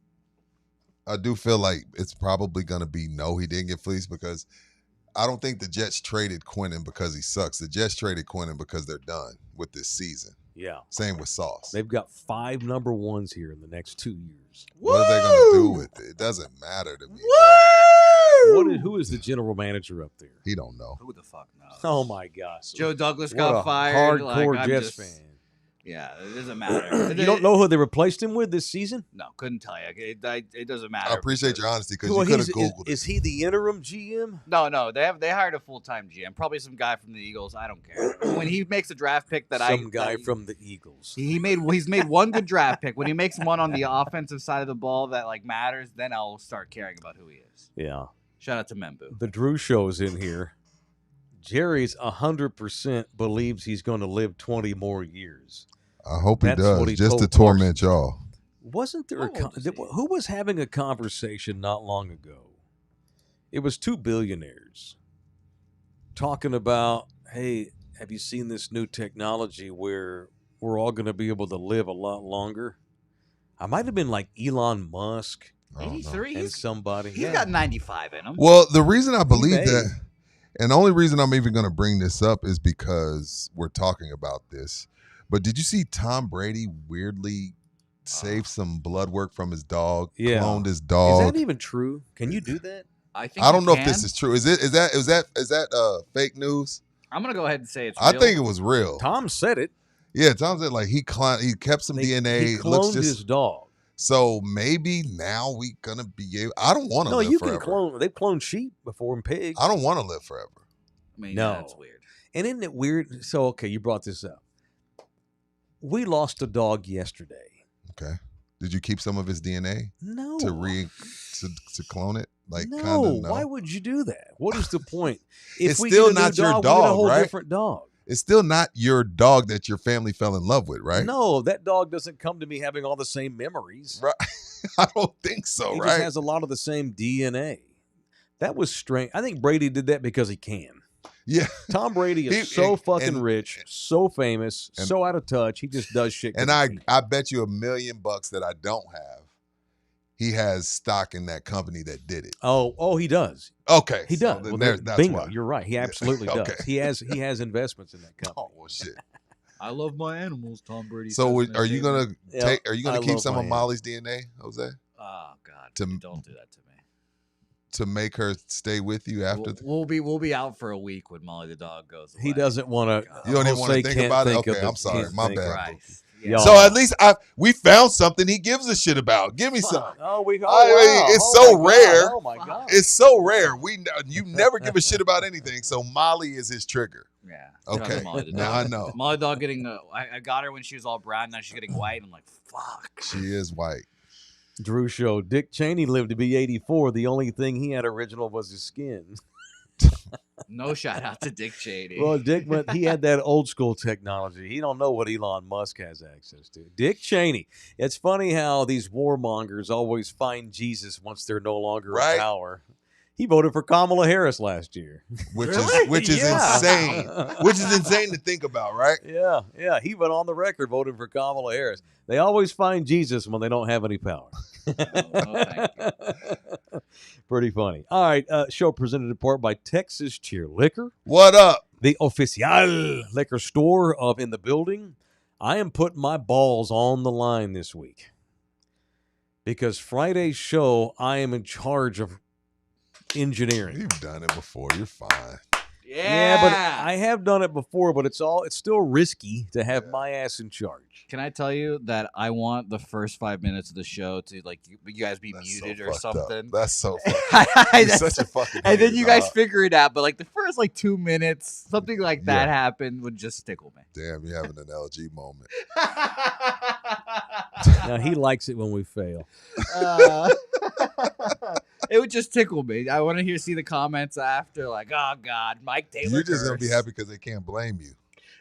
I do feel like it's probably going to be no, he didn't get fleeced, because I don't think the Jets traded Quinnen because he sucks. The Jets traded Quinnen because they're done with this season. Yeah. Same with Sauce. They've got 5 number 1s here in the next 2 years. What are they going to do with it? It doesn't matter to me. Who is the general manager up there? He don't know. Who the fuck knows? Oh, my gosh. Joe Douglas What got a fired. hardcore I'm Jets just- fan. Yeah, it doesn't matter. You don't know who they replaced him with this season? No, couldn't tell you. It doesn't matter. I appreciate your honesty because Well, you could have Googled is he the interim GM? No. They hired a full-time GM, probably some guy from the Eagles. I don't care. When he makes a draft pick Some guy from the Eagles. he's made one good draft pick. When he makes one on the offensive side of the ball that matters, then I'll start caring about who he is. Yeah. Shout out to Membu. The Drew Show's in here. Jerry's 100% believes he's going to live 20 more years. I hope he That's what does, he just to told torment y'all. Wasn't there I want to see it. who was having a conversation not long ago? It was 2 billionaires talking about, hey, have you seen this new technology where we're all going to be able to live a lot longer? I might have been like Elon Musk I don't know. 83. and somebody. He's got 95 in him. Well, the reason I believe may. that, and the only reason I'm even going to bring this up is because we're talking about this. But did you see Tom Brady weirdly saved some blood work from his dog, Yeah. cloned his Is dog? that even true? Can you do that? I think I don't you know if can. this is true. Is that fake news? I'm gonna go ahead and say it's. I real. think it was real. Tom said it. Yeah, Tom said like he kept some DNA. He looks cloned just his dog. so maybe now we gonna be able. I don't want to No, live you forever. can clone. They've cloned sheep before and pigs. I don't want to live forever. I mean, No. that's weird. And isn't it weird? So, okay, you brought this up. We lost a dog yesterday. Okay. Did you keep some of his DNA No. to clone it? Like no. kind of no. Why would you do that? What is the point? It's we still get a new not your we get a dog, whole right? different dog. It's still not your dog that your family fell in love with, right? No, that dog doesn't come to me having all the same memories. Right. I don't think so, He right? just has a lot of the same DNA. That was strange. I think Brady did that because he can. Yeah. Tom Brady is He- so and- fucking and- rich, so famous, and- so out of touch. He just does shit. 'cause And he can. I bet you $1 million that I don't have. He has stock in that company that did it. Oh, he does. Okay. He so does. then Well, that's bingo. why. You're right. He absolutely does. Okay. He has investments in that company. Oh well, shit. I love my animals, Tom Brady. So says in are that you statement. gonna Yeah, Are you I gonna keep love some my of Molly's DNA, Jose, Oh God! To- Don't do that to me. to make her stay with you after? We'll be out for a week when Molly the dog goes away. He doesn't want to. You don't even wanna think about it? Okay, I'm sorry. My bad. Christ. Yo. So at least we found something he gives a shit about. Give me some. Oh, we. Oh, I mean, wow. it's Oh, so my God. rare. Oh my god. It's so rare. You never give a shit about anything. So Molly is his trigger. Yeah. Shout out to Okay. Molly the Now dog. I know. Molly the dog getting. I got her when she was all brown. Now she's getting white. I'm like, fuck. She is white. Drew Show. Dick Cheney lived to be 84. The only thing he had original was his skin. No shout out to Dick Cheney. Well, Dick he had that old school technology. He don't know what Elon Musk has access to. Dick Cheney. It's funny how these warmongers always find Jesus once they're no longer Right. in power. He voted for Kamala Harris last year. which Really? is Yeah. insane. Which is insane to think about, right? Yeah. He went on the record voting for Kamala Harris. They always find Jesus when they don't have any power. Oh, thank you. Pretty funny. All right. Show presented in part by Texas Cheer Liquor, What up? the official liquor store of In the Building. I am putting my balls on the line this week because Friday's show, I am in charge of engineering. You've done it before. You're fine. Yeah. But I have done it before, but it's still risky to have my ass in charge. Can I tell you that I want the first 5 minutes of the show to like you guys be That's muted so or fucked up. something? That's so fucked up. You're That's- such a fucking and then hater, you guys dog. figure it out. But like the first like 2 minutes, something like that Yeah. happened would just tickle me. Damn, you're having an LG moment. Now, he likes it when we fail. It would just tickle me. I want to see the comments after, like, oh God, Mike Taylor. You're just gonna be cursed." happy because they can't blame you.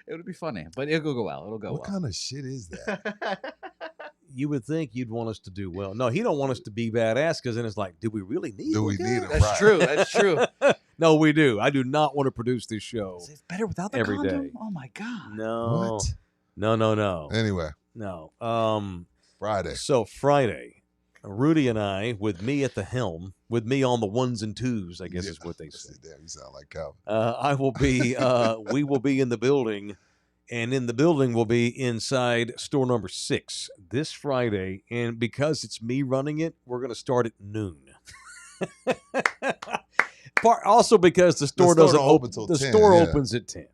It would be funny, but it'll go well. It'll go What well. kind of shit is that? You would think you'd want us to do well. No, he don't want us to be badass because then it's like, do we really need Do we Luka? need him? That's Right. true. That's true. No, we do. I do not want to produce this show. It's better without the Every condom. day. Oh my God. No. What? No. Anyway, No. Friday. So Friday, Rudy and I, with me at the helm, with me on the ones and twos, I guess is what they say. Damn, you sound like Calvin. I will be. We will be in the building, and in the building will be inside store number 6 this Friday. And because it's me running it, we're going to start at noon. Also because the store store doesn't don't open open till the 10, store yeah. opens at 10.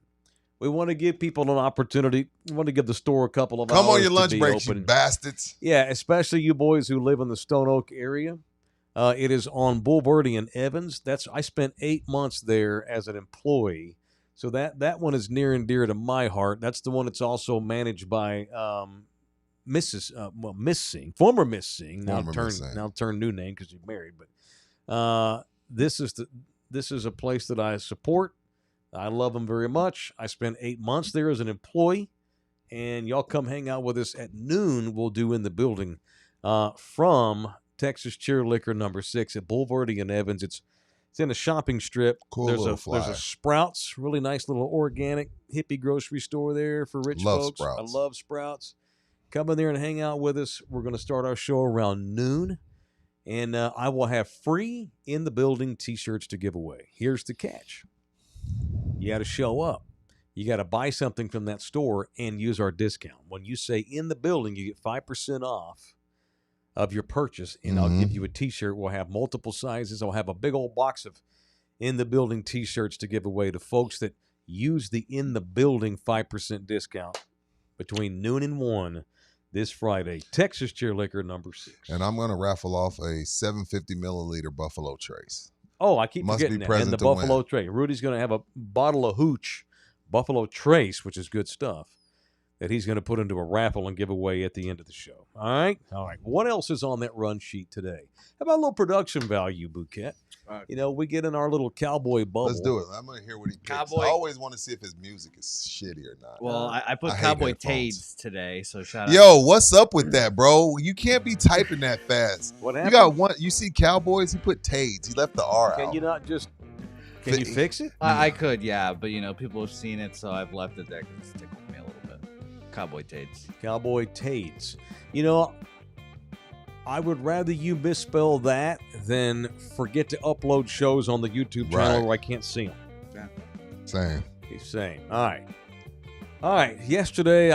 We want to give people an opportunity. We want to give the store a couple of Come hours on your to lunch be breaks, you open. bastards. Yeah, especially you boys who live in the Stone Oak area. It is on Bulverde and Evans. I spent 8 months there as an employee, so that one is near and dear to my heart. That's the one that's also managed by Miss Singh, former Miss Singh, Former Miss Singh. now turned new name because she's married. But this is a place that I support. I love them very much. I spent 8 months there as an employee. And y'all come hang out with us at noon. We'll do in the building from Texas Cheer Liquor number 6 at Bulverde and Evans. It's in a shopping strip. Cool there's little a flyer. Sprouts, really nice little organic hippie grocery store there for rich Love folks. Sprouts. I love Sprouts. Come in there and hang out with us. We're going to start our show around noon. And I will have free in the building t-shirts to give away. Here's the catch. You got to show up. You got to buy something from that store and use our discount. When you say in the building, you get 5% off of your purchase, and I'll give you a t-shirt. We'll have multiple sizes. I'll have a big old box of in the building t-shirts to give away to folks that use the in the building 5% discount between noon and 1 this Friday. Texas Cheer Liquor number 6. And I'm going to raffle off a 750 milliliter Buffalo Trace. Oh, I keep Must forgetting be that. And present the to Buffalo win. Trace. Rudy's going to have a bottle of Hooch Buffalo Trace, which is good stuff, that he's going to put into a raffle and give away at the end of the show. All right? What else is on that run sheet today? How about a little production value, Bouquet? You know, we get in our little cowboy bubble. Let's do it. I'm going to hear what he picks. Cowboy- I always want to see if his music is shitty or not. Well, I put I hate Cowboy headphones. Tades today, so shout out. Yo, what's up with that, bro? You can't be typing that fast. What You happened? got one. You see Cowboys? He put Tades. He left the R Can out. you not just... Can you fix it? I could, yeah, but people have seen it, so I've left it there because it's tickled me a little bit. Cowboy Tades. Cowboy Tades. You know, I would rather you misspell that than forget to upload shows on the YouTube channel Right. where I can't see them. Same. He's saying. All right. Yesterday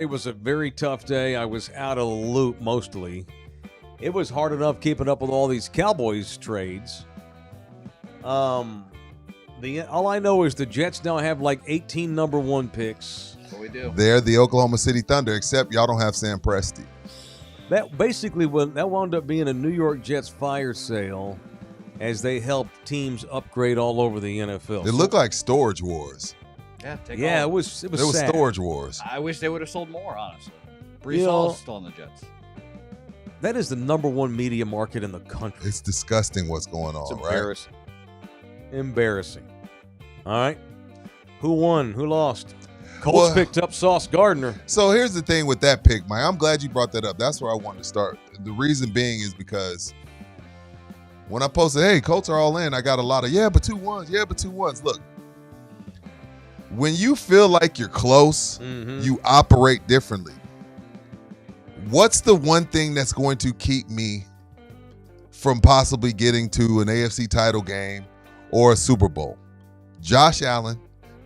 was a very tough day. I was out of the loop mostly. It was hard enough keeping up with all these Cowboys trades. All I know is the Jets now have like 18 number 1 picks. That's what we do. They're the Oklahoma City Thunder, except y'all don't have Sam Presti. That basically that wound up being a New York Jets fire sale as they helped teams upgrade all over the NFL. It looked like Storage Wars. Yeah, take Yeah, all. it was It was sad. Storage Wars. I wish they would have sold more, honestly. You Brees know- Hall's still on the Jets. That is the number 1 media market in the country. It's disgusting what's going It's on, right? embarrassing. Embarrassing. All right. Who won? Who lost? Colts Well- picked up Sauce Gardner. So here's the thing with that pick, Mike. I'm glad you brought that up. That's where I wanted to start. The reason being is because When I posted, hey, Colts are all in, I got a lot of, yeah, but 2-1s. Yeah, but 2-1s. Look, when you feel like you're close, you operate differently. What's the one thing that's going to keep me from possibly getting to an AFC title game or a Super Bowl? Josh Allen,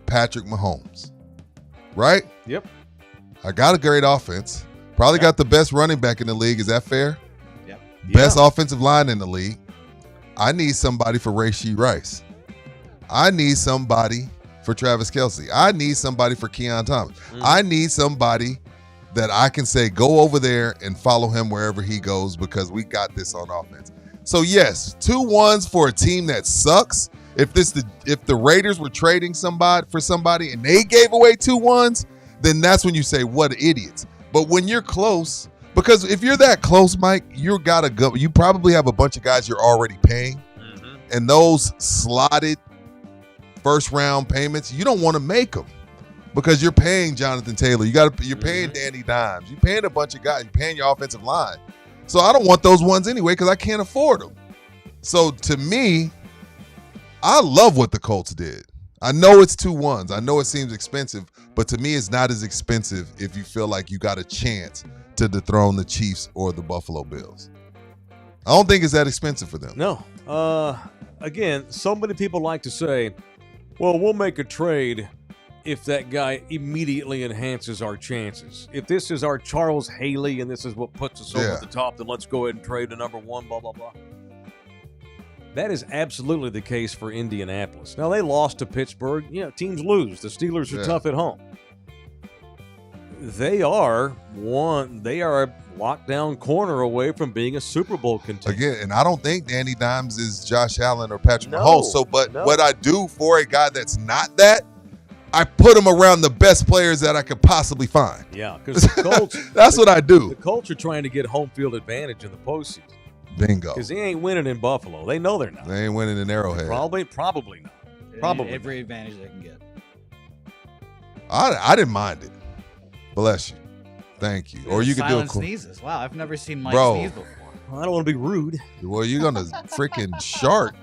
Patrick Mahomes. Right? Yep. I got a great offense. Probably got the best running back in the league. Is that fair? Yep. Best offensive line in the league. I need somebody for Rashee Rice. I need somebody for Travis Kelce. I need somebody for Keon Thomas. I need somebody that I can say, go over there and follow him wherever he goes because we got this on offense. So, yes, 2-1s for a team that sucks. If the Raiders were trading somebody for somebody and they gave away 2-1s, then that's when you say, what idiots. But when you're close, because if you're that close, Mike, you probably have a bunch of guys you're already paying. And those slotted first-round payments, you don't want to make them because you're paying Jonathan Taylor. You're paying Danny Dimes. You're paying a bunch of guys. You're paying your offensive line. So I don't want those ones anyway because I can't afford them. So to me, I love what the Colts did. I know it's 2-1s. I know it seems expensive, but to me, it's not as expensive if you feel like you got a chance to dethrone the Chiefs or the Buffalo Bills. I don't think it's that expensive for them. No. Again, so many people like to say, well, we'll make a trade if that guy immediately enhances our chances. If this is our Charles Haley and this is what puts us over the top, then let's go ahead and trade a number one, blah, blah, blah. That is absolutely the case for Indianapolis. Now, they lost to Pittsburgh. Teams lose. The Steelers are tough at home. They are a lockdown corner away from being a Super Bowl contender. Again, and I don't think Danny Dimes is Josh Allen or Patrick Mahomes. What I do for a guy that's not that, I put him around the best players that I could possibly find. Yeah, because the Colts. That's what I do. The Colts are trying to get home field advantage in the postseason. Bingo. Because they ain't winning in Buffalo. They know they're not. They ain't winning in Arrowhead. Probably not. Probably every advantage they can get. I didn't mind it. Bless you. Thank you. Or you could do a sneezes. Wow, I've never seen Mike sneeze before. I don't want to be rude. Well, you're gonna freaking shark.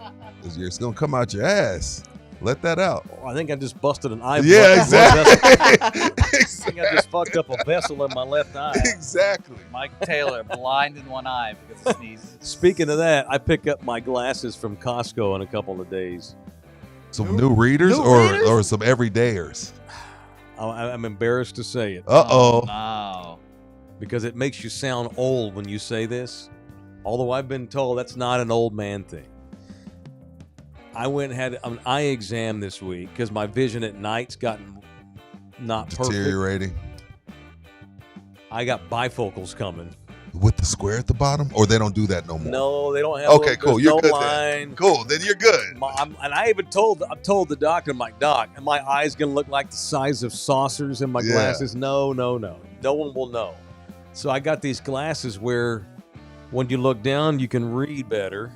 It's gonna come out your ass. Let that out. I think I just busted an eye. Yeah, exactly. I think I just fucked up a vessel in my left eye. Exactly. Mike Taylor, blind in one eye because of sneezes. Speaking of that, I pick up my glasses from Costco in a couple of days. Some new readers or some everydayers? I'm embarrassed to say it. Uh-oh. No. Because it makes you sound old when you say this. Although I've been told that's not an old man thing. I went and had an eye exam this week because my vision at night's gotten not deteriorating. Perfect. I got bifocals coming. With the square at the bottom? Or they don't do that no more? No, they don't have okay, cool. You're no good line. Then. Cool, then you're good. And I even told the doctor, I'm like, Doc, are my eyes going to look like the size of saucers in my glasses? No. No one will know. So I got these glasses where when you look down, you can read better.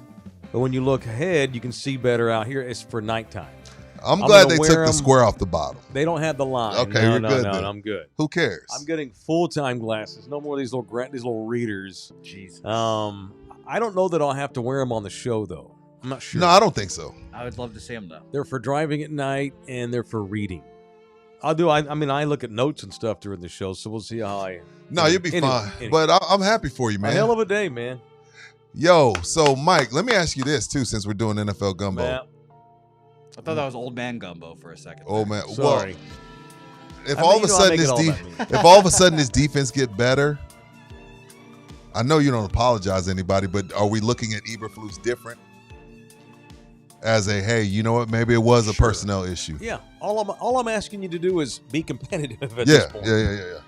But when you look ahead, you can see better out here. It's for nighttime. I'm glad they took the square off the bottom. They don't have the line. Okay, you're good. No, I'm good. Who cares? I'm getting full-time glasses. No more of these little readers. Jesus. I don't know that I'll have to wear them on the show, though. I'm not sure. No, I don't think so. I would love to see them, though. They're for driving at night, and they're for reading. I look at notes and stuff during the show, so we'll see how I... No, you'll be fine. But I'm happy for you, man. A hell of a day, man. Yo, so Mike, let me ask you this too, since we're doing NFL gumbo. Man. I thought that was old man gumbo for a second. Old man. Sorry. Well, if all of a sudden this defense get better, I know you don't apologize to anybody, but are we looking at Eberflus different? As a, hey, you know what? Maybe it was a personnel issue. Yeah. All I'm asking you to do is be competitive at this point. Yeah.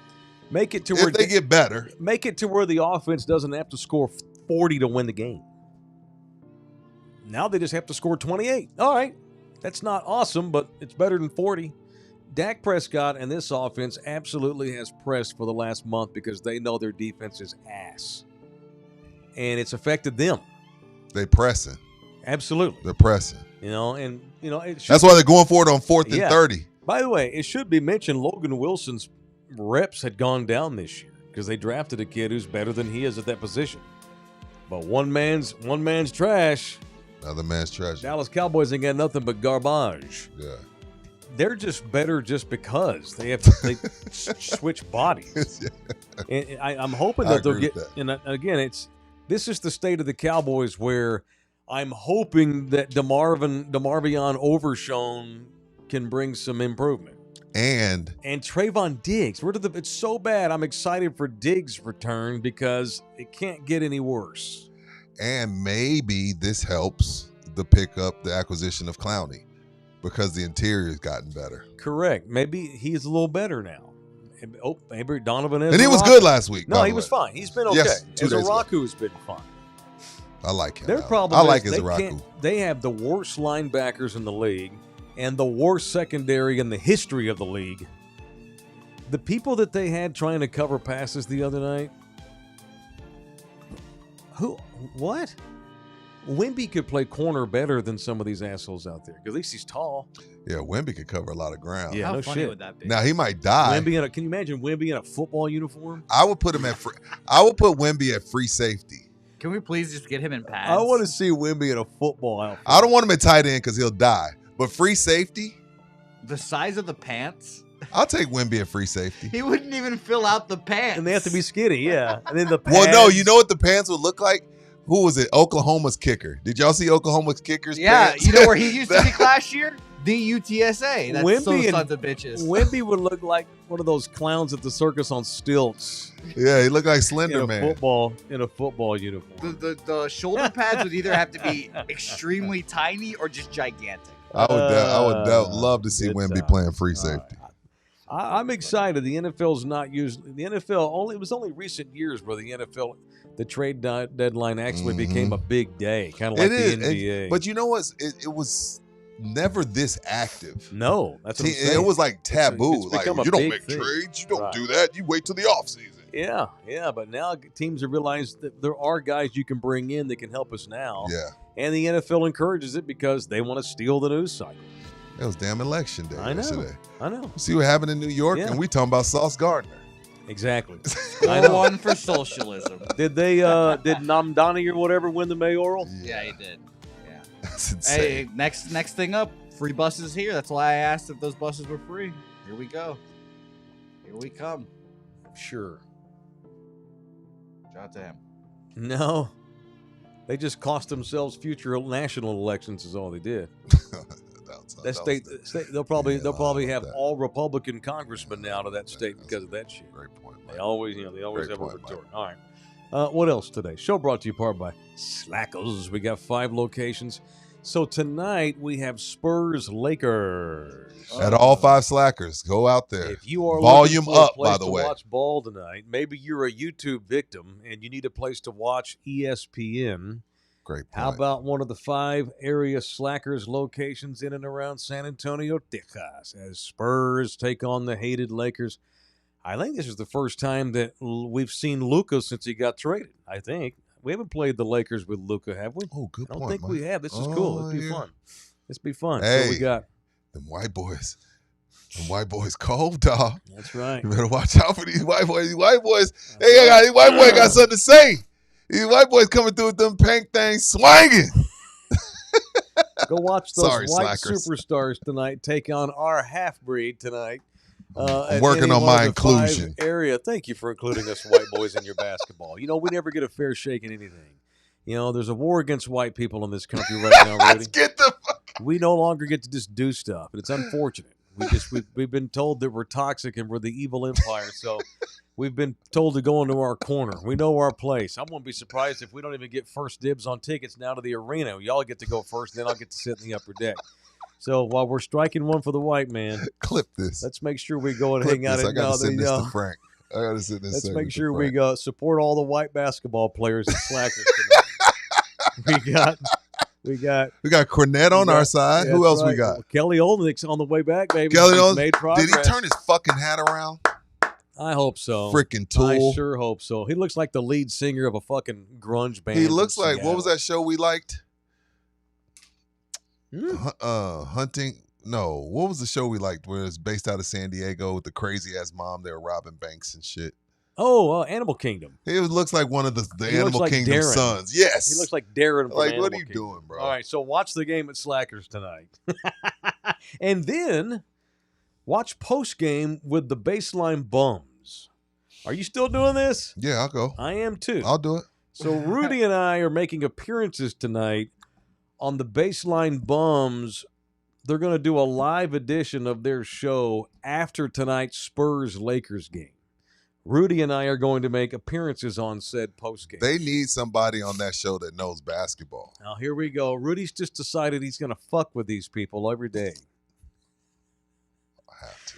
Make it to where they get better. Make it to where the offense doesn't have to score 40 to win the game. Now they just have to score 28. All right. That's not awesome, but it's better than 40. Dak Prescott and this offense absolutely has pressed for the last month because they know their defense is ass. And it's affected them. They pressing. Absolutely. They're pressing. That's why they're going for it on 4th and 30. By the way, it should be mentioned Logan Wilson's reps had gone down this year because they drafted a kid who's better than he is at that position. But one man's trash. Another man's treasure. Dallas Cowboys ain't got nothing but garbage. Yeah. They're just better just because they switch bodies. Yeah. And I'm hoping I that they'll agree get. with that. And again, this is the state of the Cowboys where I'm hoping that DeMarvion Overshown can bring some improvement. And Trayvon Diggs, it's so bad. I'm excited for Diggs' return because it can't get any worse. And maybe this helps the acquisition of Clowney because the interior's gotten better. Correct. Maybe he's a little better now. Oh, maybe Donovan is. And he was good last week. No, by he the was way. fine. He's been okay. Yes, 2 days ago. Ezaraku's been fine. I like him. Their Alan. problem I like is Ezaraku. they have the worst linebackers in the league and the worst secondary in the history of the league. The people that they had trying to cover passes the other night. What? Wemby could play corner better than some of these assholes out there. 'Cause at least he's tall. Yeah, Wemby could cover a lot of ground. Yeah, How no funny shit. would that be? Now he might die. Can you imagine Wemby in a football uniform? I would put him at I would put Wemby at free safety. Can we please just get him in pads? I want to see Wemby in a football outfit. I don't want him at tight end because he'll die. But free safety, the size of the pants. I'll take Wemby at free safety. He wouldn't even fill out the pants. And they have to be skinny, yeah. And then the pads. Well, no, you know what the pants would look like? Who was it? Oklahoma's kicker. Did y'all see Oklahoma's kicker's Yeah, pants? you know where he used to be last year? The UTSA. That's Wemby so and- sons of bitches. Wemby would look like one of those clowns at the circus on stilts Yeah, he looked like in Slender a Man. football uniform. The shoulder pads would either have to be extremely tiny or just gigantic. I would love to see Good Wemby time. playing free All right. safety. I'm excited. The NFL's not usually the NFL. It was only recent years where the NFL, the trade deadline actually became a big day, kind of like It is, the NBA. but you know what? It was never this active. no, that's what I'm saying. It was like taboo. it's become like a you don't big make thing. trades. You don't Right. do that. You wait till the offseason. Yeah, but now teams have realized that there are guys you can bring in that can help us now. Yeah. And the NFL encourages it because they want to steal the news cycle. It was damn election day I know. yesterday. I know. See what happened in New York, Yeah. and we talking about Sauce Gardner. Exactly. I know. One for socialism. Did Namdani or whatever win the mayoral? Yeah, he did. Yeah. That's insane. Hey, next thing up, free buses here. That's why I asked if those buses were free. Here we go. Here we come. Sure. Shout out to him. No. They just cost themselves future national elections is all they did. That state they'll probably have that. all Republican congressmen now to that state That's because of that shit. Great point. They Mike. always Great have a point, retort. Mike. All right. What else today? Show brought to you part by Slackers. We got 5 locations. So tonight we have Spurs Lakers. At all 5 slackers, go out there. If you are Volume looking for a up, place by the to way. watch ball tonight, maybe you're a YouTube victim and you need a place to watch ESPN. Great point. How about one of the 5 area Slackers locations in and around San Antonio, Texas, as Spurs take on the hated Lakers? I think this is the first time that we've seen Luka since he got traded. I think we haven't played the Lakers with Luka, have we? Oh, good I don't point, think Mike. we have. This is cool. Oh, Let's be yeah. fun. Let's be fun. Hey. So we got. Them white boys. Them white boys cold, dog. That's right. You better watch out for these white boys. These white boys, these white boys got something to say. These white boys coming through with them pink things swinging. Go watch those Sorry, white slackers. superstars tonight take on our half breed tonight. I'm at working any on one my of the 5 inclusion. area. Thank you for including us white boys in your basketball. You know, we never get a fair shake in anything. You know, there's a war against white people in this country right now, Rudy. Let's get the fuck. We no longer get to just do stuff, and it's unfortunate. We've been told that we're toxic and we're the evil empire, so we've been told to go into our corner. We know our place. I won't be surprised if we don't even get first dibs on tickets now to the arena. Y'all get to go first, then I'll get to sit in the upper deck. So while we're striking one for the white man, Clip this. let's make sure we go and Clip hang out this. I at got to send this no, to Frank. I got to send this. let's segment make to sure we Frank. go support all the white basketball players and slackers tonight. We got We got Cornette on our side. Who that's else we right. got? Kelly Olynyk on the way back, baby. Kelly He's Olynyk. made progress. Did he turn his fucking hat around? I hope so. Freaking Tool. I sure hope so. He looks like the lead singer of a fucking grunge band. He from looks like, what was Seattle. that show we liked? Hmm. Hunting. No, what was the show we liked where it's based out of San Diego with the crazy ass mom? They were robbing banks and shit. Animal Kingdom. He looks like one of the He looks Animal like Kingdom Darren. sons. Yes. He looks like Darren from like, Animal what are you Kingdom. doing, bro? All right, so watch the game at Slackers tonight. And then watch post-game with the Baseline Bums. Are you still doing this? Yeah, I'll go. I am too. I'll do it. So Rudy and I are making appearances tonight on the Baseline Bums. They're going to do a live edition of their show after tonight's Spurs-Lakers game. Rudy and I are going to make appearances on said postgame. They need somebody on that show that knows basketball. Now, here we go. Rudy's just decided he's going to fuck with these people every day. I have to.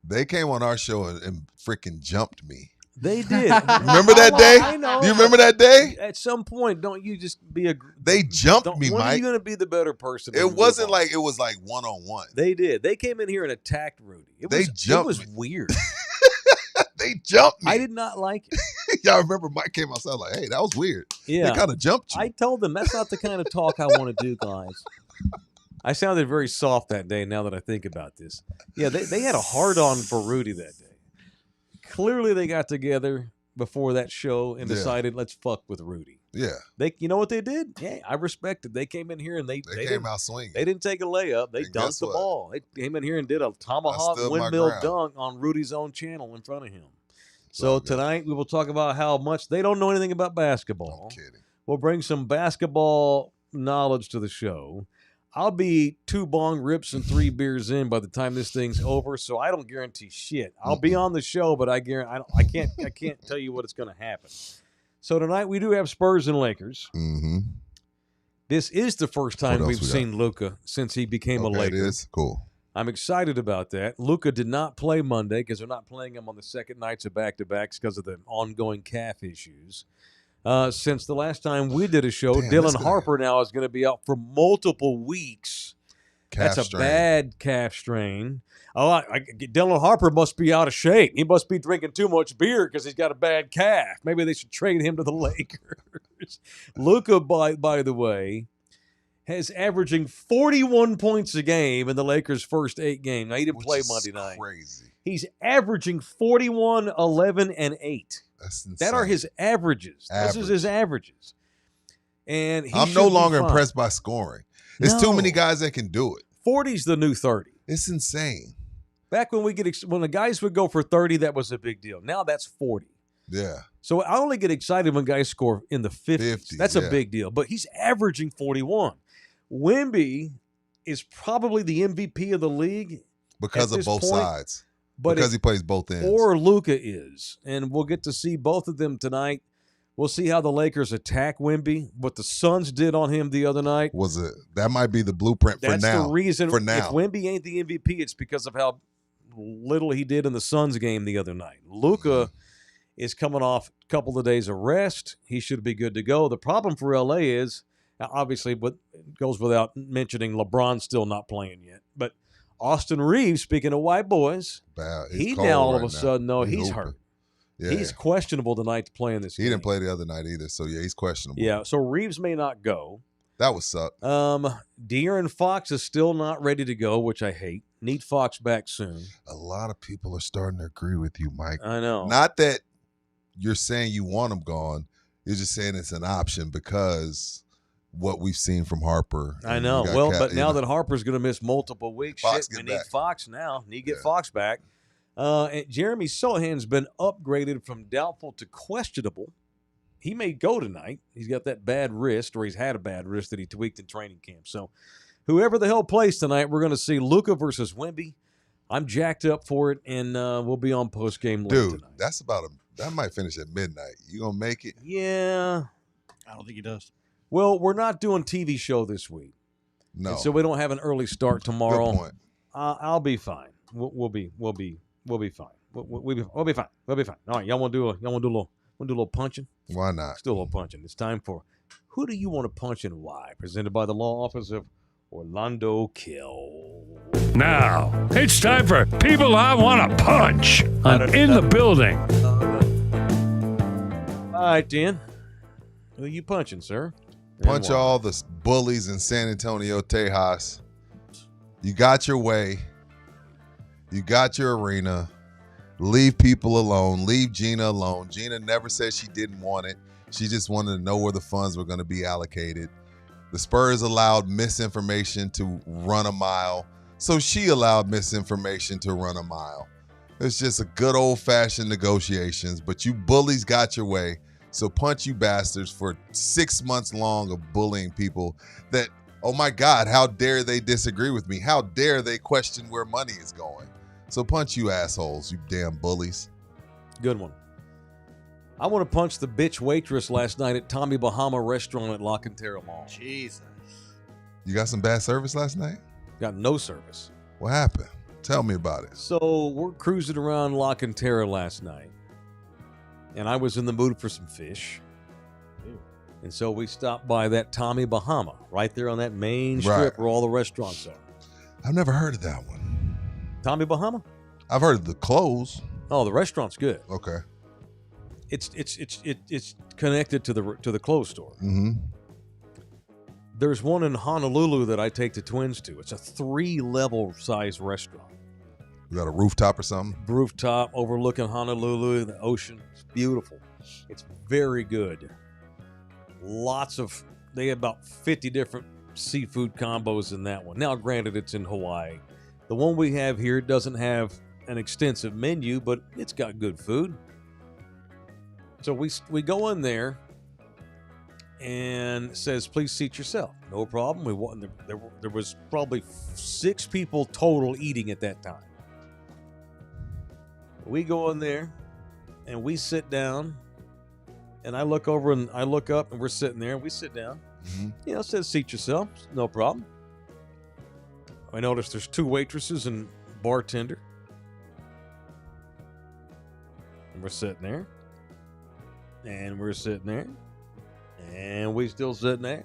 They came on our show and freaking jumped me. They did. Remember that day? I know. Do you remember that day? At some point, don't you just be a... They jumped me, when Mike. are you going to be the better person? It wasn't like it was like one-on-one. They did. They came in here and attacked Rudy. They jumped It was me. weird. They jumped me. I did not like it. Y'all remember Mike came outside like, hey, that was weird. Yeah. They kind of jumped you. I told them that's not the kind of talk I want to do, guys. I sounded very soft that day now that I think about this. Yeah, they had a hard-on for Rudy that day. Clearly they got together before that show and decided, let's fuck with Rudy. Yeah. You know what they did? Yeah, I respect it. They came in here and they came out swinging. They didn't take a layup. They And dunked guess the what? ball. They came in here and did a tomahawk stood my windmill ground. dunk on Rudy's own channel in front of him. It's So all good. tonight we will talk about how much they don't know anything about basketball. I'm kidding. We'll bring some basketball knowledge to the show. I'll be 2 bong rips and 3 beers in by the time this thing's over, so I don't guarantee shit. I'll be on the show, but I can't tell you what it's going to happen. So tonight we do have Spurs and Lakers. Mm-hmm. This is the first time What else we've we got? seen Luka since he became a Laker. It is cool. I'm excited about that. Luka did not play Monday because they're not playing him on the second nights of back-to-backs because of the ongoing calf issues. Since the last time we did a show, Damn, Dylan that's good. Harper now is going to be out for multiple weeks. Calf That's strain. a bad calf strain. Dylan Harper must be out of shape. He must be drinking too much beer because he's got a bad calf. Maybe they should trade him to the Lakers. Luka, by the way, is averaging 41 points a game in the Lakers' first 8 games. Now, he didn't Which play is Monday night. Crazy. He's averaging 41, 11, and 8. That's insane. That are his averages. This is his averages. And I'm no longer impressed by scoring. There's too No. many guys that can do it. 40's the new 30. It's insane. Back when when the guys would go for 30, that was a big deal. Now that's 40. Yeah. So I only get excited when guys score in the 50s. 50s, That's a yeah. big deal. But he's averaging 41. Wemby is probably the MVP of the league. Because At of this both point, sides. But Because he plays both ends. or Luka is. And we'll get to see both of them tonight. We'll see how the Lakers attack Wemby. What the Suns did on him the other night. That might be the blueprint for That's now. the reason. For If now. Wemby ain't the MVP, it's because of how little he did in the Suns game the other night. Luka is coming off a couple of days of rest. He should be good to go. The problem for LA is, obviously, what goes without mentioning, LeBron's still not playing yet. But Austin Reeves, speaking of white boys, Bad. He's he cold now all right of a now. sudden, he's hooping. hurt. Yeah. He's questionable tonight to play in this game. He didn't play the other night either. So, yeah, he's questionable. Yeah, so Reeves may not go. That would suck. De'Aaron Fox is still not ready to go, which I hate. Need Fox back soon. A lot of people are starting to agree with you, Mike. I know. Not that you're saying you want him gone. You're just saying it's an option because what we've seen from Harper. I and know. you got Well, Cat- but you now know, that Harper's going to miss multiple weeks, Fox shit, we get need back. Fox now. Need to get Yeah. Fox back. And Jeremy Sohan's been upgraded from doubtful to questionable. He may go tonight. He's got that bad wrist, or he's had a bad wrist that he tweaked in training camp. So whoever the hell plays tonight, we're going to see Luka versus Wemby. I'm jacked up for it, and we'll be on postgame later dude, tonight. that might finish at midnight. You gonna make it? Yeah. I don't think he does. Well, we're not doing TV show this week. No. And so we don't have an early start tomorrow. Good point. I'll be fine. We'll be fine. We'll be fine. We'll be fine. All right, y'all want to do a little punching? Why not? Let's do a little punching. It's time for Who Do You Want to Punch and Why? Presented by the law office of Orlando Kill. Now, it's time for People I Want to Punch on In the Building. All right, Dan. Who you punching, sir? And Punch why? all the bullies in San Antonio, Tejas. You got your way. You got your arena. Leave people alone. Leave Gina alone. Gina never said she didn't want it. She just wanted to know where the funds were going to be allocated. The Spurs allowed misinformation to run a mile, so she allowed misinformation to run a mile. It's just a good old-fashioned negotiations, but you bullies got your way, so punch you bastards for 6 months long of bullying people that, oh my God, how dare they disagree with me? How dare they question where money is going? So punch you assholes, you damn bullies. Good one. I want to punch the bitch waitress last night at Tommy Bahama restaurant at La Cantera Mall. Jesus. You got some bad service last night? Got no service. What happened? Tell me about it. So we're cruising around La Cantera last night, and I was in the mood for some fish. And so we stopped by that Tommy Bahama right there on that main strip where all the restaurants are. I've never heard of that one. Tommy Bahama? I've heard of the clothes. Oh, the restaurant's good. Okay. It's connected to the clothes store. Mm-hmm. There's one in Honolulu that I take the twins to. It's a 3-level size restaurant. You got a rooftop or something? Rooftop overlooking Honolulu, the ocean. It's beautiful. It's very good. They have about 50 different seafood combos in that one. Now, granted, it's in Hawaii. The one we have here doesn't have an extensive menu, but it's got good food. So we go in there and it says, please seat yourself. No problem. There was probably 6 people total eating at that time. We go in there and we sit down, and I look over and I look up and we're sitting there and we sit down. Mm-hmm. It says seat yourself. No problem. I notice there's 2 waitresses and bartender. And we're sitting there. And we're sitting there. And we still sitting there.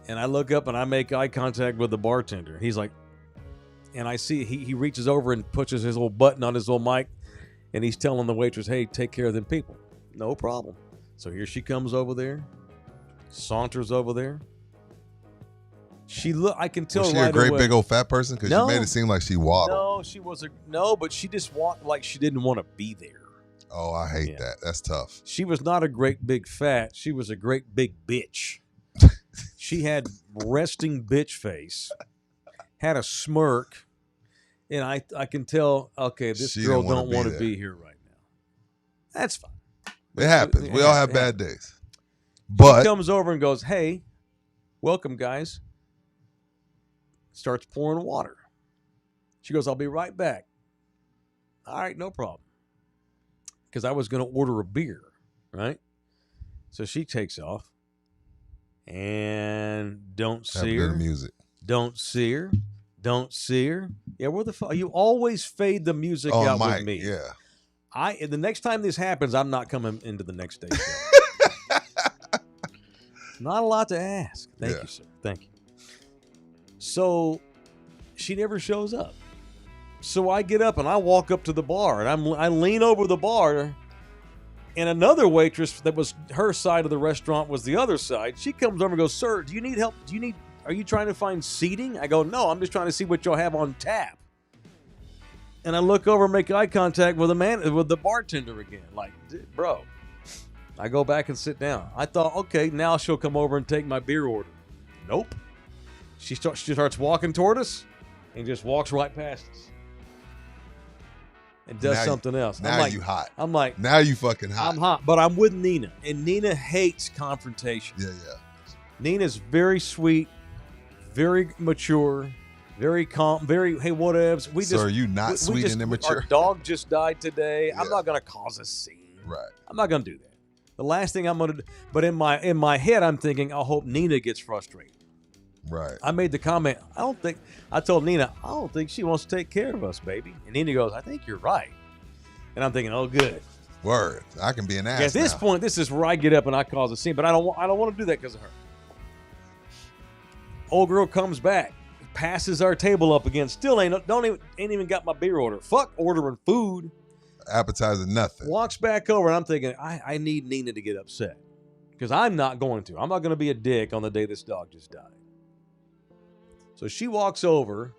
And I look up and I make eye contact with the bartender. He's like, and I see he reaches over and pushes his little button on his little mic. And he's telling the waitress, hey, take care of them people. No problem. So here she comes over there. Saunters over there. I can tell was she right a great away. Big old fat person? Because No. you made it seem like she waddled. No, she wasn't. No, but she just walked like she didn't want to be there. Oh, I hate that. That's tough. She was not a great big fat. She was a great big bitch. She had resting bitch face, had a smirk, and I can tell, okay, this She girl didn't wanna don't be want to there. be here right now. That's fine. It happens. We all have bad days. She But comes over and goes, hey, welcome, guys. Starts pouring water. She goes, I'll be right back. All right, no problem. Because I was going to order a beer, right? So she takes off and don't have see good her. music. Don't see her. Don't see her. Yeah, where the fuck? You always fade the music out Mike, with me. Yeah. The next time this happens, I'm not coming into the next day show. Not a lot to ask. Thank you, sir. Thank you. So she never shows up. So I get up and I walk up to the bar and I lean over the bar, and another waitress that was her side of the restaurant was the other side. She comes over and goes, sir, do you need help? Are you trying to find seating? I go, no, I'm just trying to see what y'all have on tap. And I look over and make eye contact with the bartender again. Like, bro. I go back and sit down. I thought, okay, now she'll come over and take my beer order. Nope. She starts walking toward us and just walks right past us. And does something else. Now you hot. I'm like, now you fucking hot. I'm hot, but I'm with Nina, and Nina hates confrontation. Yeah. Nina's very sweet, very mature, very calm, very, hey, whatevs. So are you not sweet and immature? Our dog just died today. Yeah. I'm not going to cause a scene. Right. I'm not going to do that. The last thing I'm going to do, but in my head, I'm thinking, I hope Nina gets frustrated. Right. I made the comment, I told Nina, I don't think she wants to take care of us, baby. And Nina goes, I think you're right. And I'm thinking, oh, good. Word. I can be an ass At this now. point, this is where I get up and I cause a scene, but I don't want to do that because of her. Old girl comes back, passes our table up again, still ain't even got my beer order. Fuck ordering food. Appetizer, nothing. Walks back over, and I'm thinking, I need Nina to get upset because I'm not going to. I'm not going to be a dick on the day this dog just died. So she walks over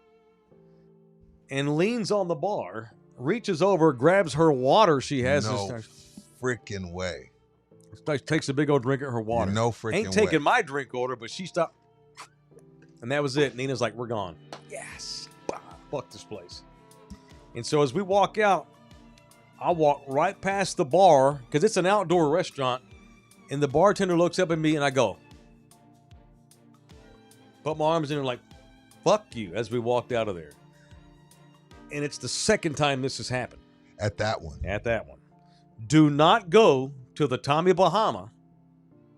and leans on the bar reaches over, grabs her water she has, and No starts, freaking way. takes a big old drink of her water. No freaking Ain't taking way. my drink order, but she stopped. And that was it. Nina's like, we're gone. Yes. Bah, fuck this place. And so as we walk out, I walk right past the bar because it's an outdoor restaurant. And the bartender looks up at me and I go, put my arms in and like, fuck you, as we walked out of there. And it's the second time this has happened. At that one. Do not go to the Tommy Bahama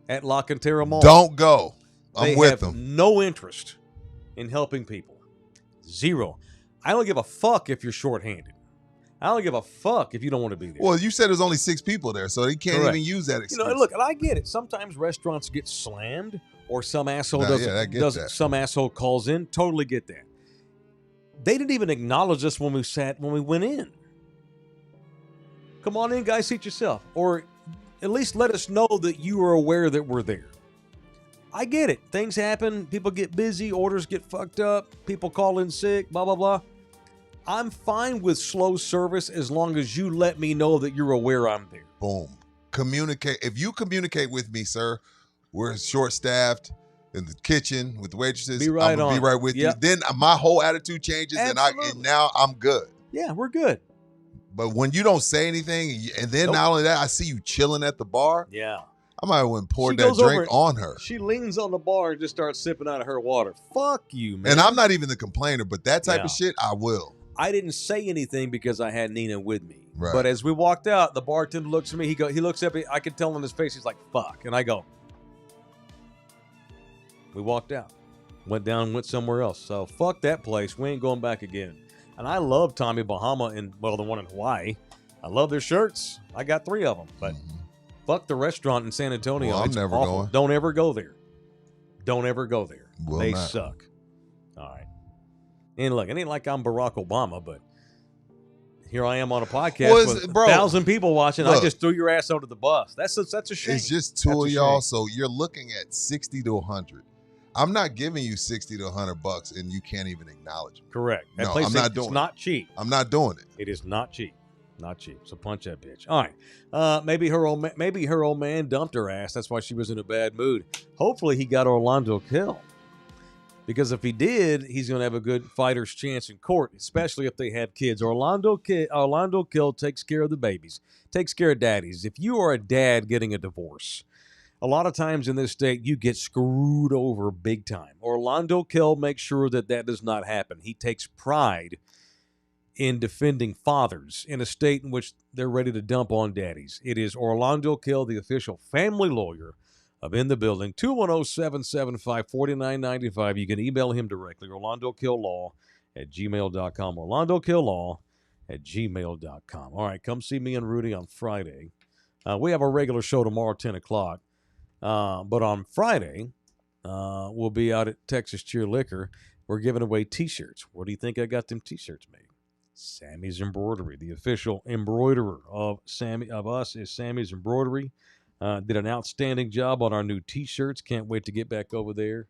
at La Cantera Mall. Don't go. They I'm with have them. no interest in helping people. Zero. I don't give a fuck if you're shorthanded. I don't give a fuck if you don't want to be there. Well, you said there's only 6 people there, so they can't Correct. even use that excuse. Look, and I get it. Sometimes restaurants get slammed or some asshole doesn't some asshole calls in. Totally get that. They didn't even acknowledge us when we went in. Come on in, guys, seat yourself. Or at least let us know that you are aware that we're there. I get it. Things happen. People get busy. Orders get fucked up. People call in sick, blah, blah, blah. I'm fine with slow service as long as you let me know that you're aware I'm there. Boom. Communicate. If you communicate with me, sir, we're short-staffed in the kitchen with the waitresses. Be right I'm gonna on. be right with Yep. you. Then my whole attitude changes, and Absolutely. now I'm good. Yeah, we're good. But when you don't say anything, and then not only that, I see you chilling at the bar, Yeah. I might have went and poured She that goes over drink and- on her. She leans on the bar and just starts sipping out of her water. Fuck you, man. And I'm not even the complainer, but that type Yeah. of shit, I will. I didn't say anything because I had Nina with me. Right. But as we walked out, the bartender looks at me. He looks at me. I could tell on his face. He's like, fuck. And I go. We walked out. Went down, went somewhere else. So fuck that place. We ain't going back again. And I love Tommy Bahama the one in Hawaii. I love their shirts. I got 3 of them. But fuck the restaurant in San Antonio. Well, I'm It's never awful. going. Don't ever go there. Don't ever go there. Will They not. suck. All right. And look, it ain't like I'm Barack Obama, but here I am on a podcast Well, with bro, 1,000 people watching. I look. just threw your ass under the bus. That's a shame. It's just 2 That's of a y'all, shame. so you're looking at 60 to 100. I'm not giving you 60 to 100 bucks, and you can't even acknowledge me. Correct. That No, place I'm not it's doing it. not cheap. I'm not doing it. It is not cheap. Not cheap. So punch that bitch. All right. Maybe her old man dumped her ass. That's why she was in a bad mood. Hopefully he got Orlando killed. Because if he did, he's going to have a good fighter's chance in court, especially if they have kids. Orlando Kill takes care of the babies, takes care of daddies. If you are a dad getting a divorce, a lot of times in this state, you get screwed over big time. Orlando Kill makes sure that does not happen. He takes pride in defending fathers in a state in which they're ready to dump on daddies. It is Orlando Kill, the official family lawyer of In the Building, 210-775-4995. You can email him directly, orlandokilllaw@gmail.com, orlandokilllaw@gmail.com. All right, come see me and Rudy on Friday. We have a regular show tomorrow, 10 o'clock. But on Friday, we'll be out at Texas Cheer Liquor. We're giving away T-shirts. Where do you think I got them T-shirts made? Sammy's Embroidery. The official embroiderer of us is Sammy's Embroidery. Did an outstanding job on our new T-shirts. Can't wait to get back over there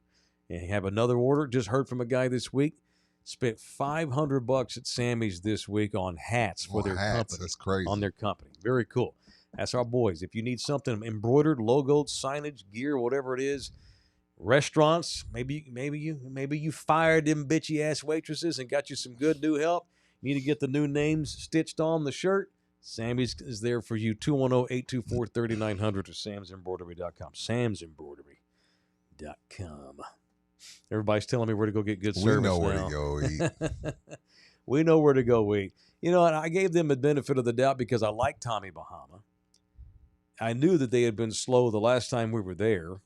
and have another order. Just heard from a guy this week. Spent $500 at Sammy's this week on hats for their company. That's crazy. On their company. Very cool. That's our boys. If you need something embroidered, logoed, signage, gear, whatever it is, restaurants, maybe you fired them bitchy ass waitresses and got you some good new help. You need to get the new names stitched on the shirt. Sammy's is there for you. 210-824-3900 or samsembroidery.com. Samsembroidery.com. Everybody's telling me where to go get good service. We know where now. to go eat. We know where to go eat. You know, and I gave them the benefit of the doubt because I like Tommy Bahama. I knew that they had been slow the last time we were there.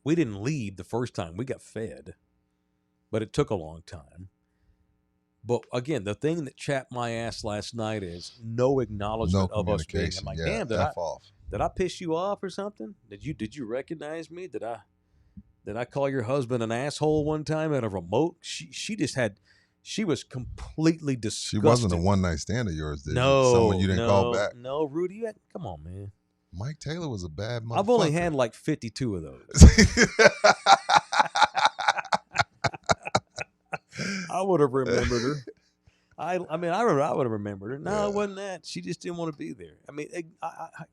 We didn't leave the first time. We got fed. But it took a long time. But again, the thing that chapped my ass last night is no acknowledgement of us being. I'm like, damn, did I piss you off or something? Did you recognize me? Did I call your husband an asshole one time at a remote? She was completely disgusted. She wasn't a one-night stand of yours, did No, you? Someone you didn't call back. No, Rudy, come on, man. Mike Taylor was a bad motherfucker. I've only had like 52 of those. I would have remembered her. I mean, I would have remembered her. No, Yeah. it wasn't that. She just didn't want to be there. I mean,